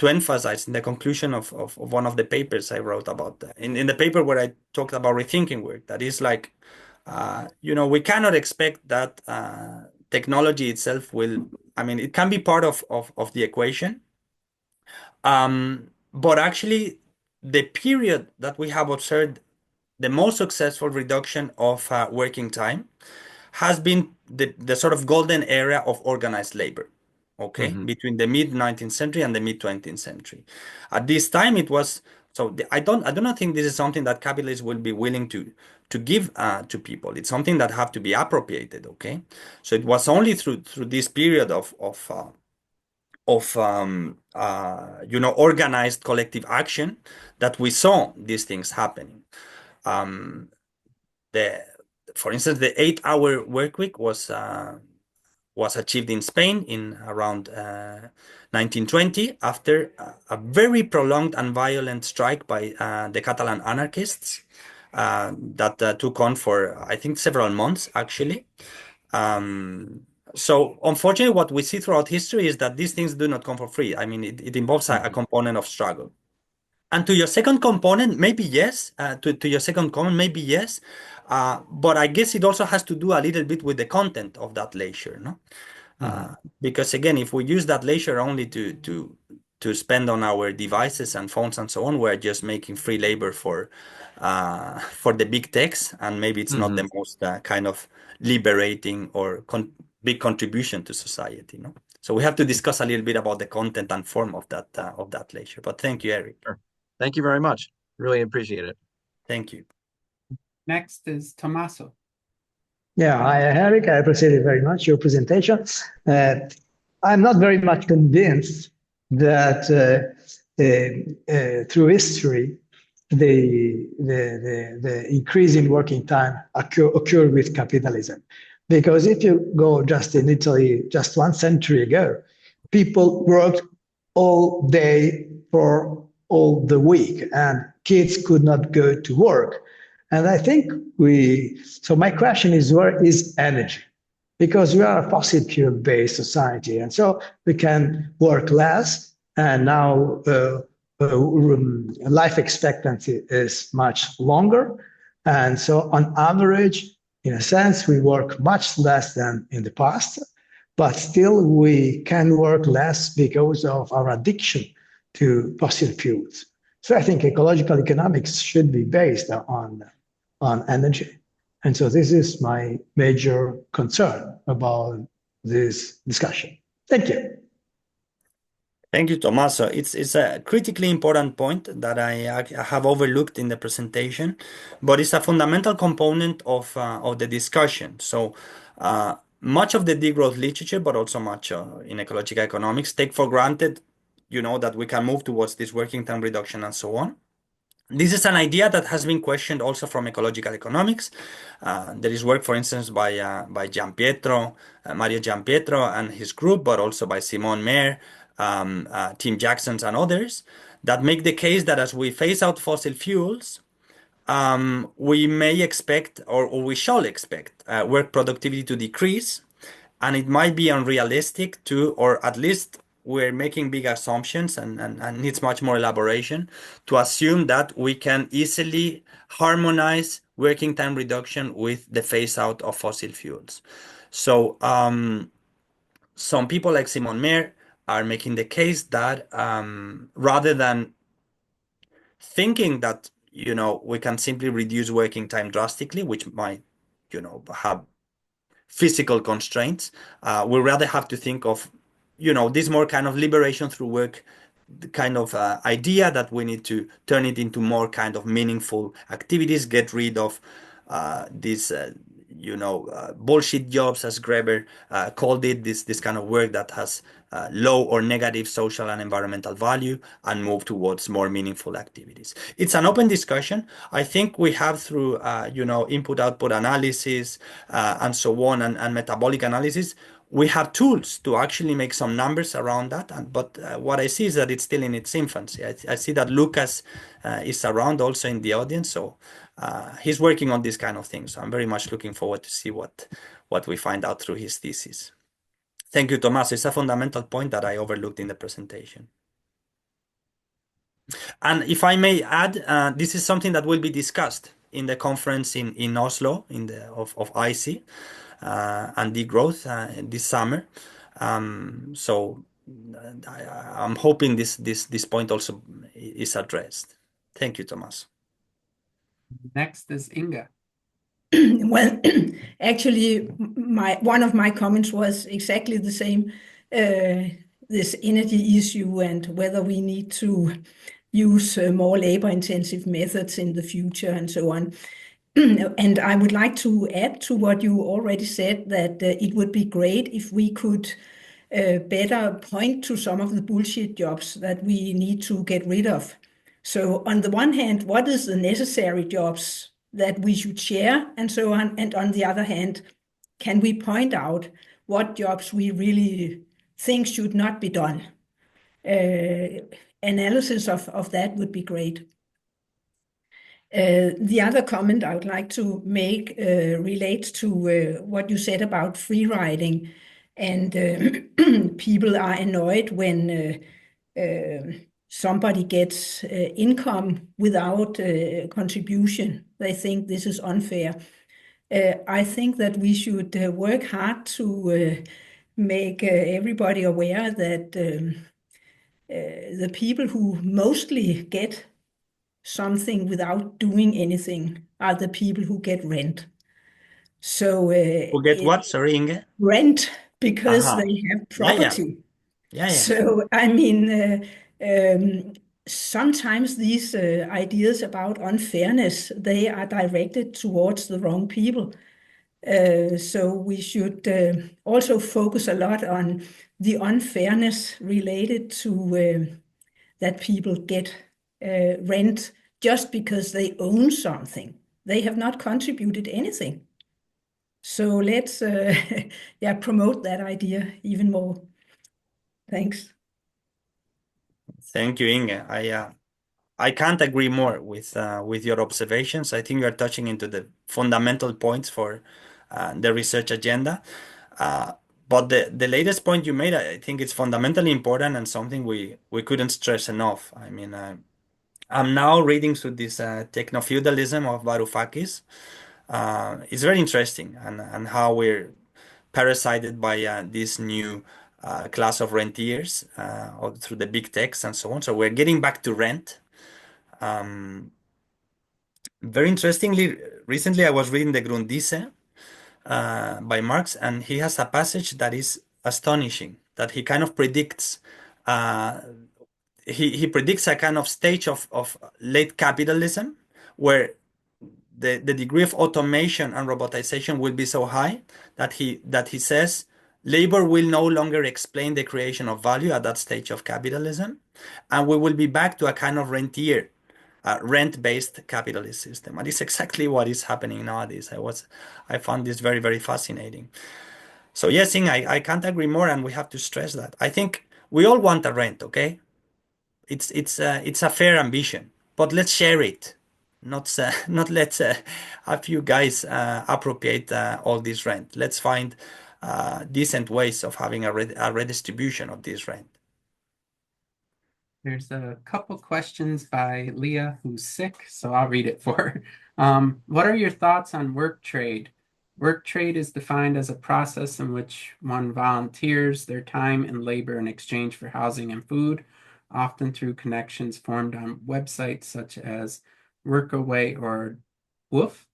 emphasize in the conclusion of one of the papers I wrote about that. In the paper where I talked about rethinking work, that is like, we cannot expect that technology itself will, it can be part of the equation. But actually, the period that we have observed the most successful reduction of working time has been the sort of golden era of organized labor, okay, Mm-hmm. between the mid 19th century and the mid 20th century. At this time, it was so. I do not think this is something that capitalists will be willing to give to people. It's something that have to be appropriated, okay. So it was only through this period of organized collective action that we saw these things happening. Um, the for instance, the 8-hour work week was achieved in Spain in around 1920 after a very prolonged and violent strike by the Catalan anarchists that took on for, I think, several months actually. So unfortunately, what we see throughout history is that these things do not come for free. It involves a Mm-hmm. component of struggle. And to your second component, maybe yes. To your second comment, maybe yes. But I guess it also has to do a little bit with the content of that leisure, no? Mm-hmm. Because again, if we use that leisure only to spend on our devices and phones and so on, we're just making free labor for the big techs, and maybe it's not Mm-hmm. the most kind of liberating or big contribution to society, no? So we have to discuss a little bit about the content and form of that leisure. But thank you, Eric. Sure. Thank you very much. Really appreciate it. Thank you. Next is Tommaso. Yeah, hi, Eric. I appreciate it very much, your presentation. I'm not very much convinced that through history, the increase in working time occurred with capitalism. Because if you go just in Italy, just 1 century ago, people worked all day for all the week, and kids could not go to work. And I think so my question is, where is energy? Because we are a fossil fuel based society. And so we can work less. And now life expectancy is much longer. And so, on average, in a sense, we work much less than in the past, but still we can work less because of our addiction to fossil fuels. So I think ecological economics should be based on energy. And so this is my major concern about this discussion. Thank you. Thank you, Tommaso. It's a critically important point that I have overlooked in the presentation, but it's a fundamental component of the discussion. So much of the degrowth literature, but also much in ecological economics, take for granted, that we can move towards this working time reduction and so on. This is an idea that has been questioned also from ecological economics. There is work, for instance, by Mario Giampietro and his group, but also by Simone Mayer, Tim Jackson, and others, that make the case that as we phase out fossil fuels, we may expect, or we shall expect, work productivity to decrease, and it might be unrealistic to, or at least we're making big assumptions and needs much more elaboration to assume that we can easily harmonize working time reduction with the phase out of fossil fuels. So some people like Simon Mayer are making the case that rather than thinking that we can simply reduce working time drastically, which might have physical constraints, we rather have to think of this more kind of liberation through work, the kind of idea that we need to turn it into more kind of meaningful activities, get rid of these bullshit jobs, as Greber called it, this kind of work that has low or negative social and environmental value, and move towards more meaningful activities. It's an open discussion. I think we have, through input-output analysis and so on, and metabolic analysis, we have tools to actually make some numbers around that. But what I see is that it's still in its infancy. I see that Lucas is around also in the audience, so he's working on this kind of things. So I'm very much looking forward to see what we find out through his thesis. Thank you, Tommaso. It's a fundamental point that I overlooked in the presentation. And if I may add, this is something that will be discussed in the conference in Oslo of IC and degrowth this summer. So I'm hoping this point also is addressed. Thank you, Thomas. Next is Inga. Well, actually, one of my comments was exactly the same. This energy issue and whether we need to use more labor-intensive methods in the future and so on. And I would like to add to what you already said, that it would be great if we could better point to some of the bullshit jobs that we need to get rid of. So on the one hand, what is the necessary jobs that we should share and so on? And on the other hand, can we point out what jobs we really think should not be done? Analysis of that would be great. The other comment I would like to make relates to what you said about free riding, and people are annoyed when somebody gets income without contribution. They think this is unfair. I think that we should work hard to make everybody aware that the people who mostly get something without doing anything are the people who get rent. So who get what? Sorry, Inge? Rent, because they have property. Yeah. So I mean, sometimes these ideas about unfairness, they are directed towards the wrong people. So we should also focus a lot on the unfairness related to that people get rent just because they own something. They have not contributed anything. So let's promote that idea even more. Thanks. Thank you, Inge. I can't agree more with your observations. I think you are touching into the fundamental points for the research agenda. But the latest point you made, I think it's fundamentally important and something we couldn't stress enough. I mean, I'm now reading through this techno-feudalism of Varoufakis. It's very interesting and how we're parasited by this new class of rentiers through the big techs and so on. So we're getting back to rent. Very interestingly, recently I was reading the Grundrisse by Marx, and he has a passage that is astonishing, that he kind of predicts. He predicts a kind of stage of late capitalism where the degree of automation and robotization will be so high that he says labor will no longer explain the creation of value at that stage of capitalism, and we will be back to a kind of rent-based capitalist system. And it's exactly what is happening nowadays. I found this very, very fascinating. So yes, Inge, I can't agree more, and we have to stress that. I think we all want a rent, okay? It's a fair ambition, but let's share it. Not let a few guys appropriate all this rent. Let's find decent ways of having a redistribution of this rent. There's a couple questions by Leah, who's sick, so I'll read it for her. What are your thoughts on work trade? Work trade is defined as a process in which one volunteers their time and labor in exchange for housing and food, often through connections formed on websites such as Workaway or Woof.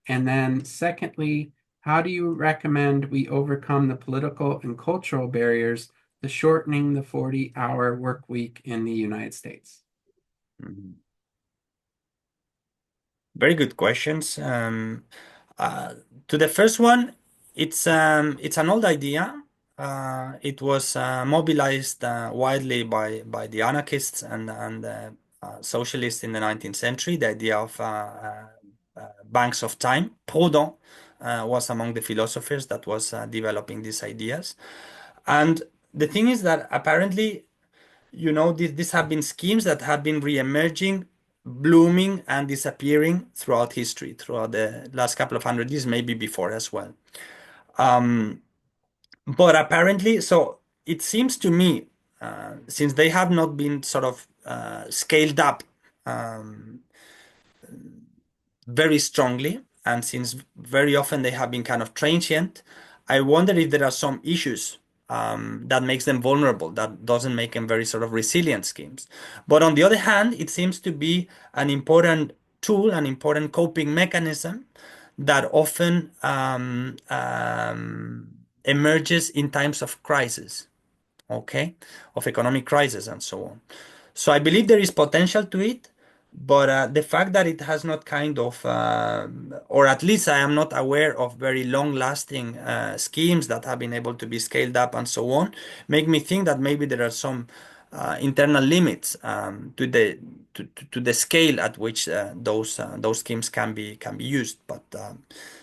And then secondly, how do you recommend we overcome the political and cultural barriers to shortening the 40-hour work week in the United States? Mhm. Very good questions. To the first one, it's an old idea. It was mobilized widely by the anarchists and socialists in the 19th century. The idea of banks of time. Proudhon was among the philosophers that was developing these ideas. And the thing is that apparently, these have been schemes that have been re-emerging, blooming, and disappearing throughout history, throughout the last couple of hundred years, maybe before as well. But apparently, so it seems to me, since they have not been sort of scaled up very strongly, and since very often they have been kind of transient, I wonder if there are some issues that makes them vulnerable, that doesn't make them very sort of resilient schemes. But on the other hand, it seems to be an important tool, an important coping mechanism that often emerges in times of crisis, okay, of economic crisis and so on. So I believe there is potential to it, but the fact that it has not kind of, or at least I am not aware of very long-lasting schemes that have been able to be scaled up and so on, make me think that maybe there are some internal limits to the scale at which those schemes can be used. But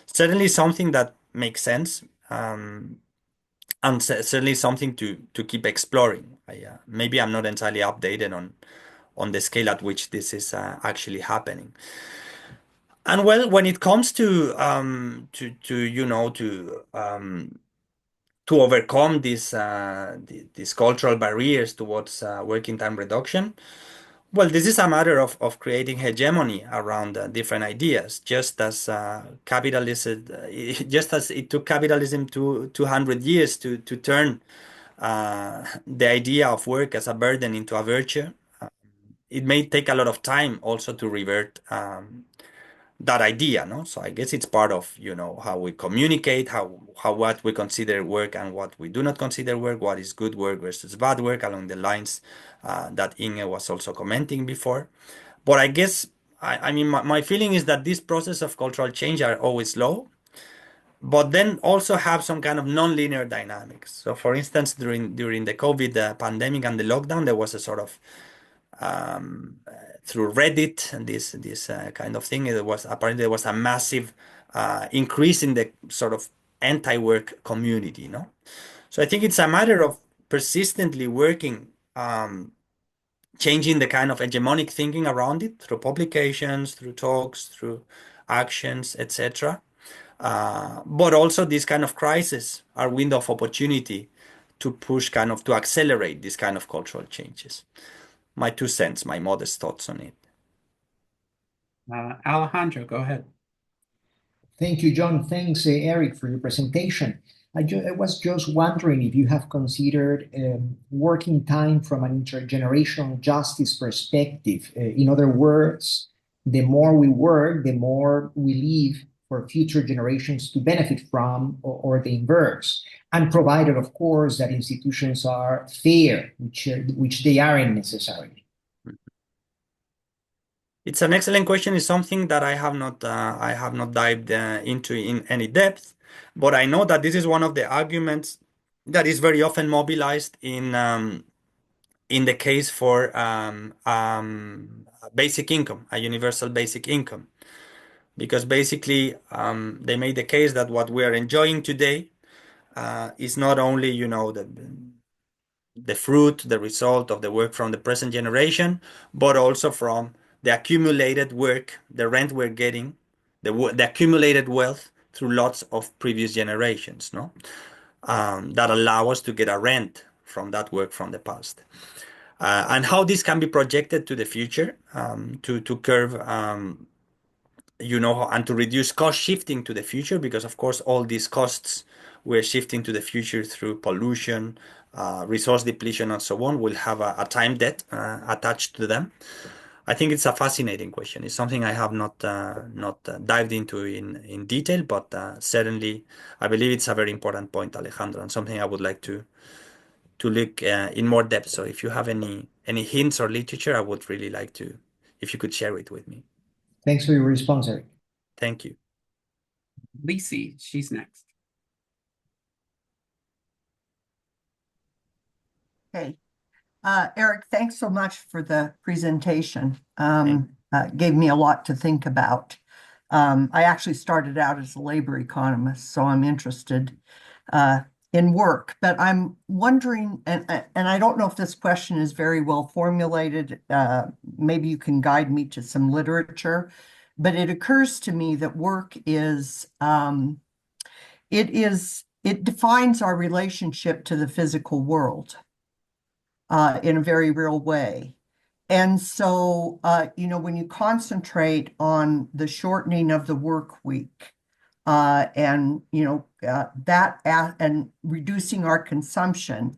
certainly something that makes sense. And certainly something to keep exploring. Maybe I'm not entirely updated on the scale at which this is actually happening. And well, when it comes to overcome these cultural barriers towards working time reduction, well, this is a matter of creating hegemony around different ideas, just as capitalism, just as it took capitalism 200 years to turn the idea of work as a burden into a virtue. It may take a lot of time also to revert that idea, no? So I guess it's part of, how we communicate, how what we consider work and what we do not consider work, what is good work versus bad work, along the lines that Inge was also commenting before. But I guess, I mean, my feeling is that this process of cultural change are always slow. but then also have some kind of non-linear dynamics. So for instance, during the COVID pandemic and the lockdown, there was a sort of through Reddit and this kind of thing, apparently there was a massive increase in the sort of anti-work community, no? So I think it's a matter of persistently working, changing the kind of hegemonic thinking around it through publications, through talks, through actions, etc. But also these kind of crises are window of opportunity to push to accelerate these kind of cultural changes. My 2 cents, my modest thoughts on it. Alejandro, go ahead. Thank you, John. Thanks, Eric, for your presentation. I was just wondering if you have considered working time from an intergenerational justice perspective. In other words, the more we work, the more we leave for future generations to benefit from, or the inverse. And provided, of course, that institutions are fair, which they aren't necessarily. It's an excellent question. It's something that I have not dived into in any depth, but I know that this is one of the arguments that is very often mobilized in the case for basic income, a universal basic income, because basically they made the case that what we are enjoying today is not only, the fruit, the result of the work from the present generation, but also from the accumulated work, the rent we're getting, the accumulated wealth through lots of previous generations, no? That allow us to get a rent from that work from the past. And how this can be projected to the future, to curb, and to reduce cost shifting to the future, because of course all these costs we're shifting to the future through pollution, resource depletion, and so on, will have a time debt attached to them. I think it's a fascinating question. It's something I have not dived into in detail, but certainly I believe it's a very important point, Alejandro, and something I would like to look in more depth. So if you have any hints or literature, I would really like to, if you could share it with me. Thanks for your response, Eric. Thank you. Lisi, she's next. Hey, Eric, thanks so much for the presentation. Gave me a lot to think about. I actually started out as a labor economist, so I'm interested in work. But I'm wondering, and I don't know if this question is very well formulated. Maybe you can guide me to some literature. But it occurs to me that work is, it defines our relationship to the physical world in a very real way. And so, when you concentrate on the shortening of the work week, and and reducing our consumption,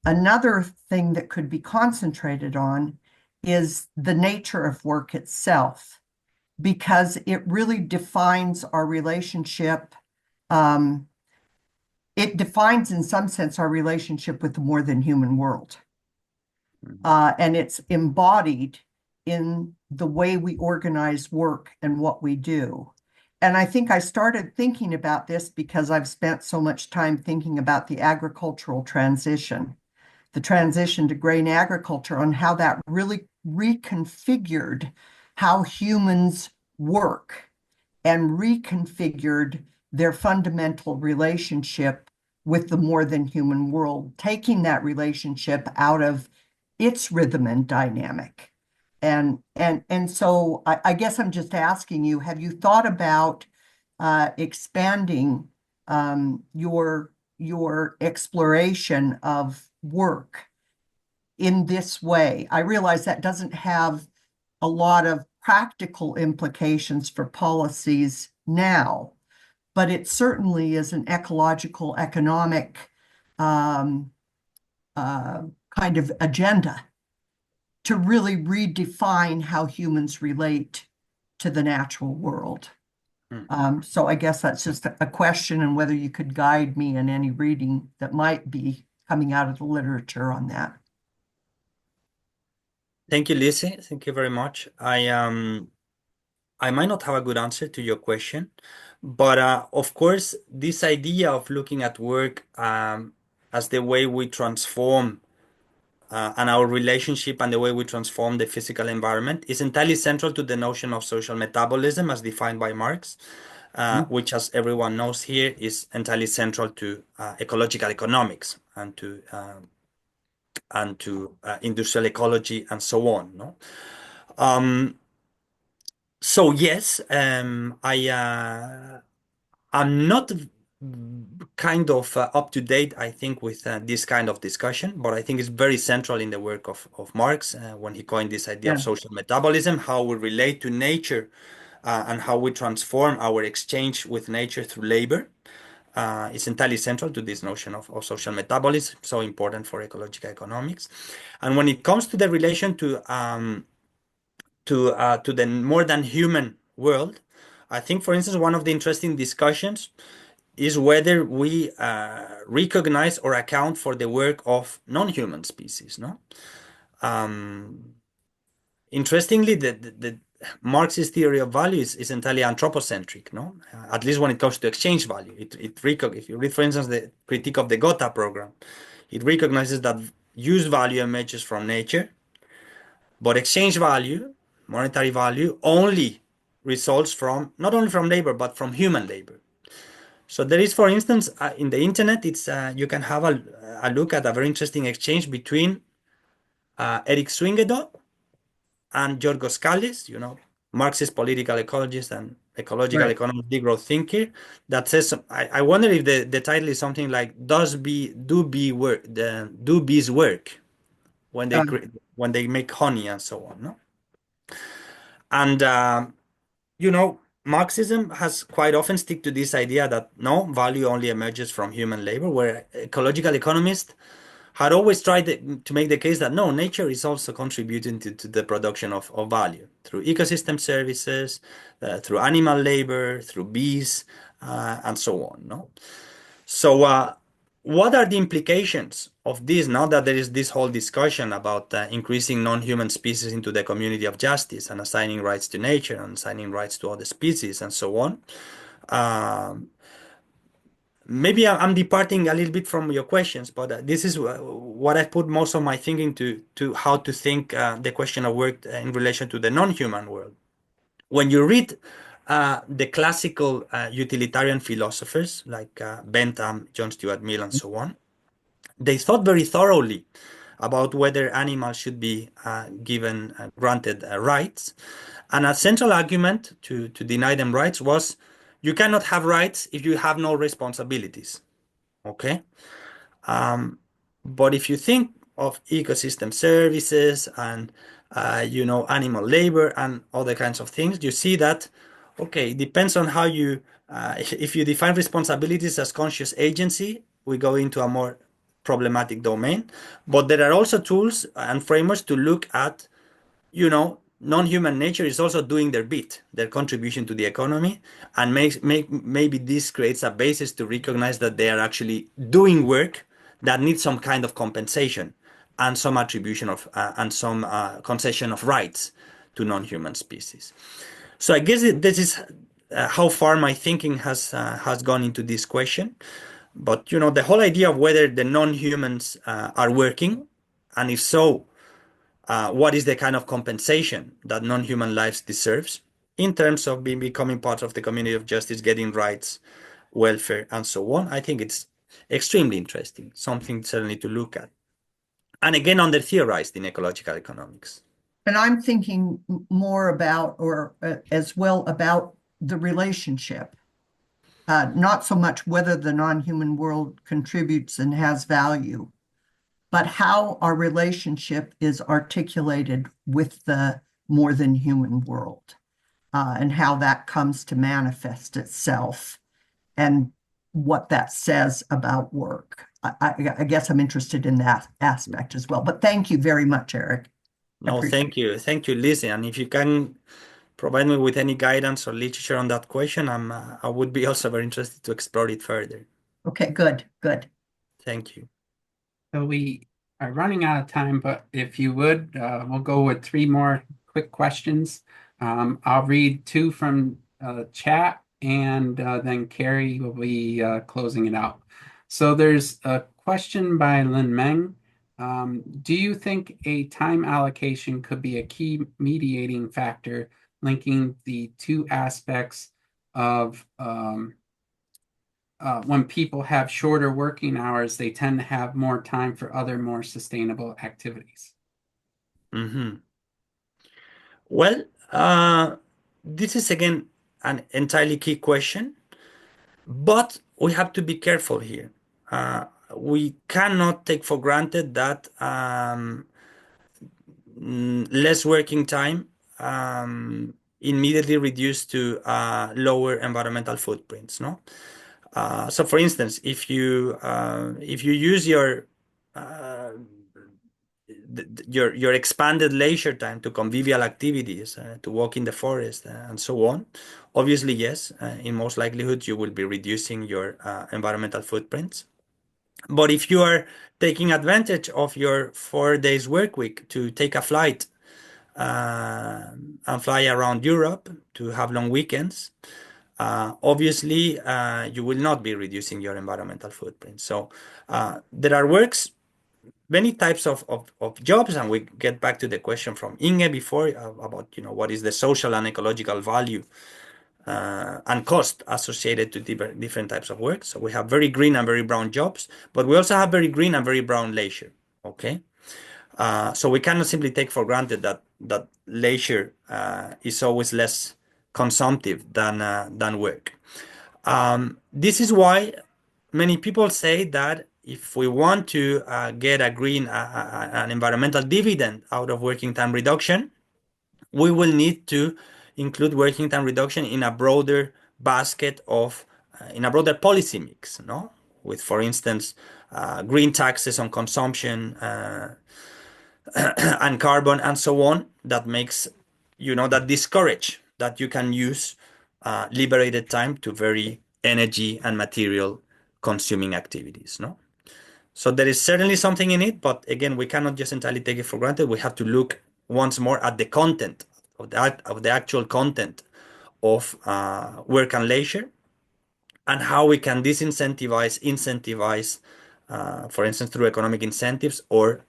another thing that could be concentrated on is the nature of work itself, because it really defines our relationship. It defines, in some sense, our relationship with the more than human world. And it's embodied in the way we organize work and what we do. And I think I started thinking about this because I've spent so much time thinking about the agricultural transition, the transition to grain agriculture, on how that really reconfigured how humans work and reconfigured their fundamental relationship with the more than human world, taking that relationship out of its rhythm and dynamic. And so I guess I'm just asking you, have you thought about expanding your exploration of work in this way? I realize that doesn't have a lot of practical implications for policies now, but it certainly is an ecological, economic kind of agenda to really redefine how humans relate to the natural world. So I guess that's just a question, and whether you could guide me in any reading that might be coming out of the literature on that. Thank you, Lizzie. Thank you very much. I might not have a good answer to your question, But of course, this idea of looking at work as the way we transform and our relationship and the way we transform the physical environment is entirely central to the notion of social metabolism as defined by Marx, which, as everyone knows here, is entirely central to ecological economics and to industrial ecology and so on. No? So yes, I'm not kind of up to date, I think, with this kind of discussion, but I think it's very central in the work of Marx when he coined this idea of social metabolism, how we relate to nature and how we transform our exchange with nature through labor. It's entirely central to this notion of social metabolism, so important for ecological economics. And when it comes to the relation to the more than human world, I think, for instance, one of the interesting discussions is whether we recognize or account for the work of non-human species. No, interestingly, the Marxist theory of value is entirely anthropocentric. No, at least when it comes to exchange value, if you read, for instance, the critique of the Gotha program, it recognizes that use value emerges from nature, but exchange value, monetary value, only results from not only from labor but from human labor. So there is, for instance, in the internet, it's you can have a look at a very interesting exchange between Erik Swingedal and Giorgos Kallis, Marxist political ecologist and ecological economist, degrowth thinker, that says, I wonder if the title is something like do bees work when they make honey and so on, no? And Marxism has quite often stick to this idea that no, value only emerges from human labor, where ecological economists had always tried to make the case that no, nature is also contributing to the production of value through ecosystem services, through animal labor, through bees, and so on. No, so what are the implications of this now that there is this whole discussion about increasing non-human species into the community of justice and assigning rights to nature and assigning rights to other species and so on? Maybe I'm departing a little bit from your questions, but this is what I put most of my thinking to how to think the question of work in relation to the non-human world. When you read the classical utilitarian philosophers like Bentham, John Stuart Mill, and so on, they thought very thoroughly about whether animals should be granted rights. And a central argument to deny them rights was, you cannot have rights if you have no responsibilities. Okay? But if you think of ecosystem services and animal labor and other kinds of things, you see that, okay, it depends on how you, if you define responsibilities as conscious agency, we go into a more problematic domain. But there are also tools and frameworks to look at, non-human nature is also doing their bit, their contribution to the economy, and maybe this creates a basis to recognize that they are actually doing work that needs some kind of compensation and some attribution of and some concession of rights to non-human species. So I guess this is how far my thinking has gone into this question. But the whole idea of whether the non-humans are working, and if so, what is the kind of compensation that non-human lives deserves in terms of becoming part of the community of justice, getting rights, welfare, and so on. I think it's extremely interesting, something certainly to look at. And again, under-theorized in ecological economics. And I'm thinking more about, or as well about the relationship, not so much whether the non-human world contributes and has value, but how our relationship is articulated with the more than human world, and how that comes to manifest itself and what that says about work. I guess I'm interested in that aspect as well. But thank you very much, Erik. No, thank you. Thank you, Lizzie. And if you can provide me with any guidance or literature on that question, I would be also very interested to explore it further. Okay, good. Thank you. So we are running out of time, but if you would, we'll go with 3 more quick questions. I'll read 2 from chat and then Carrie will be closing it out. So there's a question by Lin Meng. Do you think a time allocation could be a key mediating factor linking the two aspects of when people have shorter working hours, they tend to have more time for other more sustainable activities? Well, this is again an entirely key question, but we have to be careful here. We cannot take for granted that less working time immediately reduced to lower environmental footprints, no? So for instance, if you use your expanded leisure time to convivial activities, to walk in the forest, and so on, obviously, yes, in most likelihood, you will be reducing your environmental footprints. But if you are taking advantage of your 4 days work week to take a flight and fly around Europe to have long weekends, obviously, you will not be reducing your environmental footprint. So there are many types of jobs, and we get back to the question from Inge before about what is the social and ecological value and cost associated to different types of work. So we have very green and very brown jobs, but we also have very green and very brown leisure. Okay, so we cannot simply take for granted that leisure is always less consumptive than work. This is why many people say that if we want to get an environmental dividend out of working time reduction, we will need to include working time reduction in a broader basket in a broader policy mix, no? With, for instance, green taxes on consumption and carbon and so on, that makes, that discourage that you can use liberated time to very energy and material consuming activities, no? So there is certainly something in it, but again, we cannot just entirely take it for granted. We have to look once more at the content of the actual content of work and leisure, and how we can incentivize, for instance, through economic incentives, or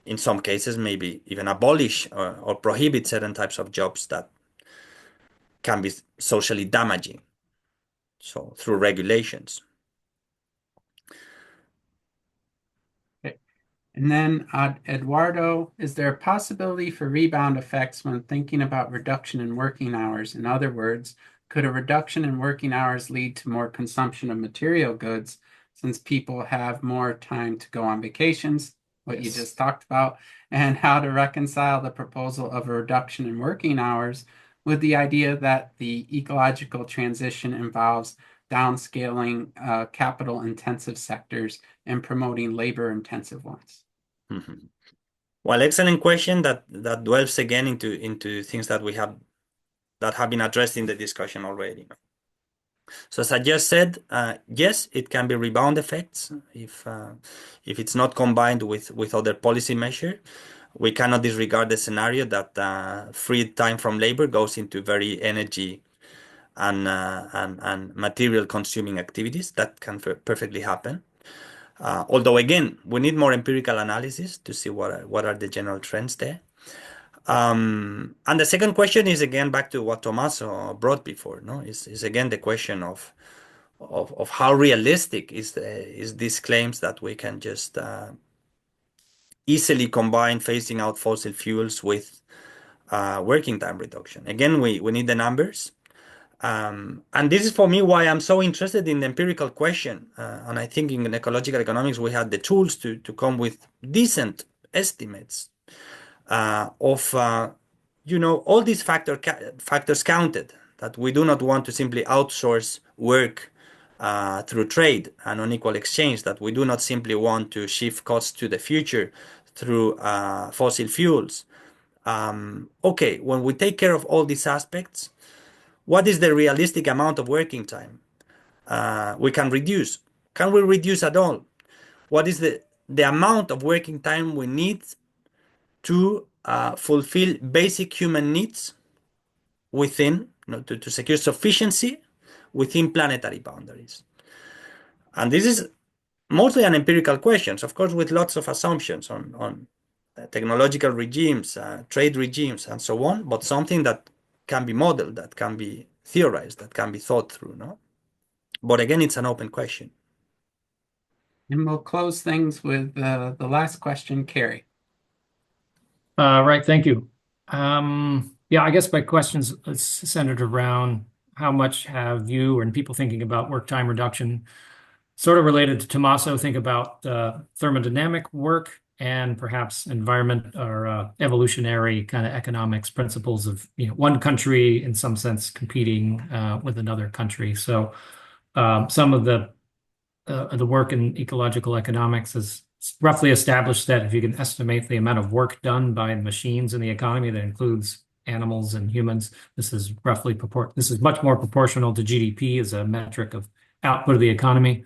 in some cases, maybe even abolish or prohibit certain types of jobs that can be socially damaging. So through regulations. And then Eduardo, is there a possibility for rebound effects when thinking about reduction in working hours? In other words, could a reduction in working hours lead to more consumption of material goods since people have more time to go on vacations, what you just talked about, and how to reconcile the proposal of a reduction in working hours with the idea that the ecological transition involves downscaling capital-intensive sectors and promoting labor-intensive ones? Well, excellent question that delves again into things that have been addressed in the discussion already. So as I just said, yes, it can be rebound effects if it's not combined with other policy measure. We cannot disregard the scenario that free time from labor goes into very energy and material consuming activities. That can perfectly happen. Although again, we need more empirical analysis to see what are the general trends there. And the second question is again back to what Tommaso brought before. No, is again the question of how realistic is these claims that we can just easily combine phasing out fossil fuels with working time reduction. Again, we need the numbers. And this is for me why I'm so interested in the empirical question. And I think in ecological economics, we had the tools to come with decent estimates of all these factors counted, that we do not want to simply outsource work through trade and unequal exchange, that we do not simply want to shift costs to the future through fossil fuels. Okay, when we take care of all these aspects, what is the realistic amount of working time we can reduce? Can we reduce at all? What is the amount of working time we need to fulfill basic human needs within to secure sufficiency within planetary boundaries. And this is mostly an empirical question, of course, with lots of assumptions on technological regimes, trade regimes, and so on, but something that can be modeled, that can be theorized, that can be thought through, no? But again, it's an open question. And we'll close things with the last question, Carrie. Right, thank you. Yeah, I guess my question's centered around how much have you and people thinking about work time reduction, sort of related to Tommaso, think about thermodynamic work and perhaps environment or evolutionary kind of economics principles of one country in some sense competing with another country. So some of the work in ecological economics is roughly established that if you can estimate the amount of work done by machines in the economy that includes animals and humans, this is much more proportional to GDP as a metric of output of the economy.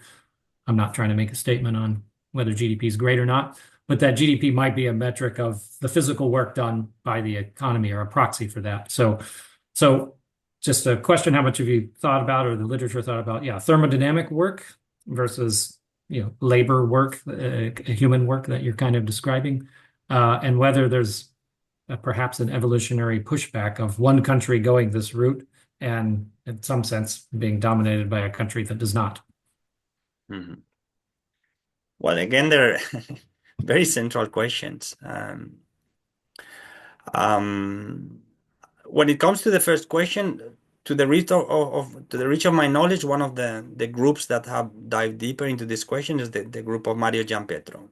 I'm not trying to make a statement on whether GDP is great or not, but that GDP might be a metric of the physical work done by the economy or a proxy for that. So just a question, how much have you thought about or the literature thought about, thermodynamic work versus labor work, human work that you're kind of describing, and whether there's perhaps an evolutionary pushback of one country going this route and in some sense being dominated by a country that does not. Mm-hmm. Well, again, they're very central questions. When it comes to the first question, to the reach of my knowledge, one of the groups that have dived deeper into this question is the group of Mario Gianpietro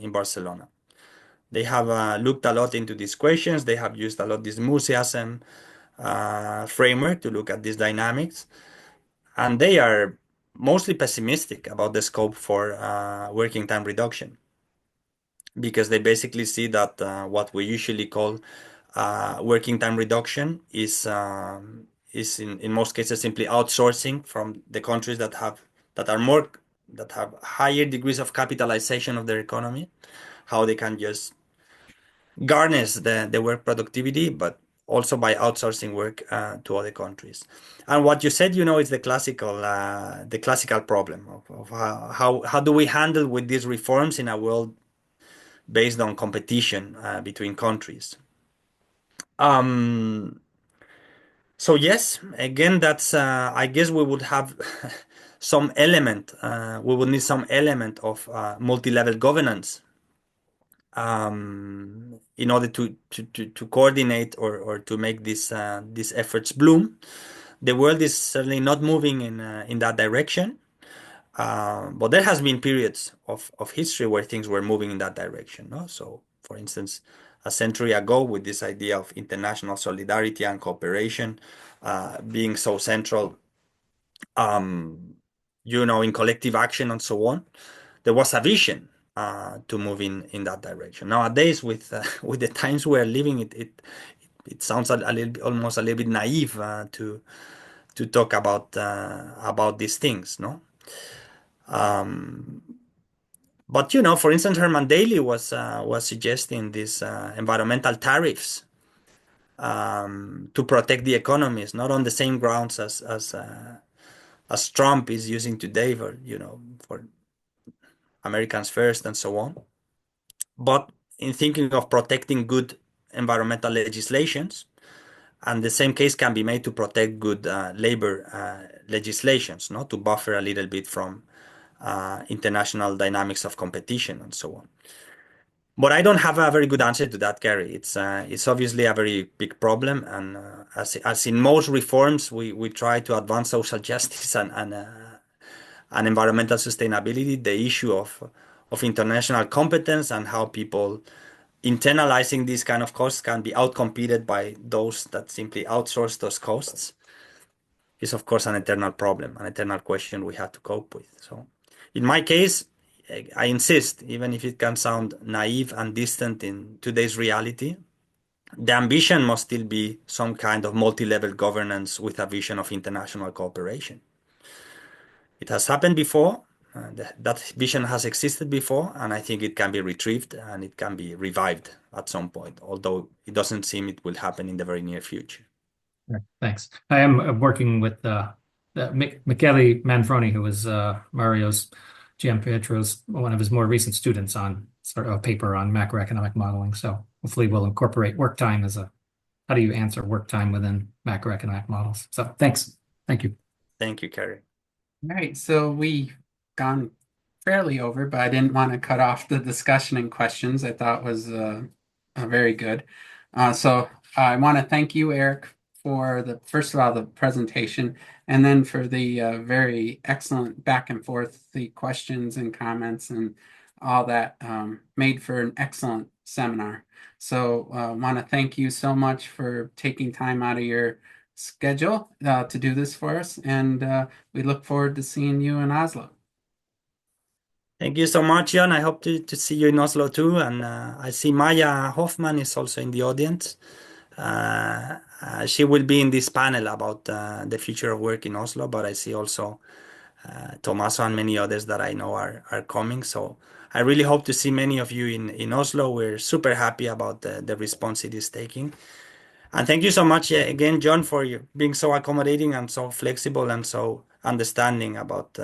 in Barcelona. They have looked a lot into these questions. They have used a lot this Museism framework to look at these dynamics, and they are mostly pessimistic about the scope for working time reduction, because they basically see that what we usually call working time reduction is in most cases simply outsourcing from the countries that have higher degrees of capitalization of their economy, how they can just garnish the work productivity, but also by outsourcing work to other countries. And what you said, is the classical problem of how do we handle with these reforms in a world based on competition between countries. So yes, again, that's I guess we would have some element. We would need some element of multi-level governance in order to coordinate or to make these efforts bloom. The world is certainly not moving in that direction, but there has been periods of history where things were moving in that direction. No? So, for instance, a century ago, with this idea of international solidarity and cooperation being so central, in collective action and so on, there was a vision to move in that direction. Nowadays, with the times we're living, it sounds almost a little bit naive to talk about these things, no? But for instance, Herman Daly was suggesting these environmental tariffs to protect the economies, not on the same grounds as Trump is using today for Americans first and so on, but in thinking of protecting good environmental legislations. And the same case can be made to protect good labor legislations, no, to buffer a little bit from international dynamics of competition and so on. But I don't have a very good answer to that, Gary. It's obviously a very big problem, and as in most reforms, we try to advance social justice and environmental sustainability. The issue of international competence and how people internalizing these kind of costs can be outcompeted by those that simply outsource those costs is, of course, an eternal problem, an eternal question we have to cope with. So, in my case, I insist, even if it can sound naive and distant in today's reality, the ambition must still be some kind of multi-level governance with a vision of international cooperation. It has happened before, that vision has existed before, and I think it can be retrieved and it can be revived at some point, although it doesn't seem it will happen in the very near future. Thanks. I am working with Michele Manfroni, who was Mario's Giampietro's one of his more recent students on sort of a paper on macroeconomic modeling. So hopefully we'll incorporate work time as how do you answer work time within macroeconomic models. So thanks. Thank you. Thank you, Kerry. All right, so we've gone fairly over, but I didn't want to cut off the discussion and questions. I thought was very good. So I want to thank you, Eric, for first of all, the presentation, and then for the very excellent back and forth, the questions and comments and all that made for an excellent seminar. So I want to thank you so much for taking time out of your schedule to do this for us, and we look forward to seeing you in Oslo. Thank you so much, John. I hope to see you in Oslo too. And I see Maya Hoffman is also in the audience. She will be in this panel about the future of work in Oslo, but I see also Tommaso and many others that I know are coming. So I really hope to see many of you in Oslo. We're super happy about the response it is taking. And thank you so much again, John, for being so accommodating and so flexible and so understanding about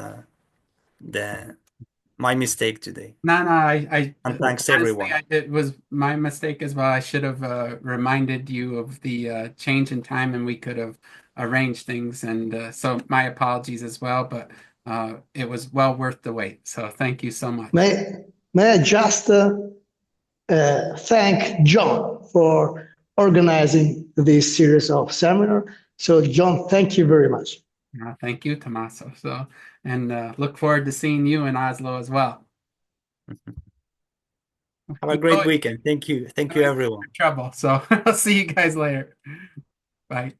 my mistake today. No, And thanks honestly, everyone. it was my mistake as well. I should have reminded you of the change in time, and we could have arranged things. And so my apologies as well, but it was well worth the wait. So thank you so much. May I just thank John for organizing this series of seminar. So John, thank you very much. Thank you, Tommaso. So, and look forward to seeing you in Oslo as well. Have a great weekend. Thank you. Thank you, everyone. Trouble. So I'll see you guys later. Bye.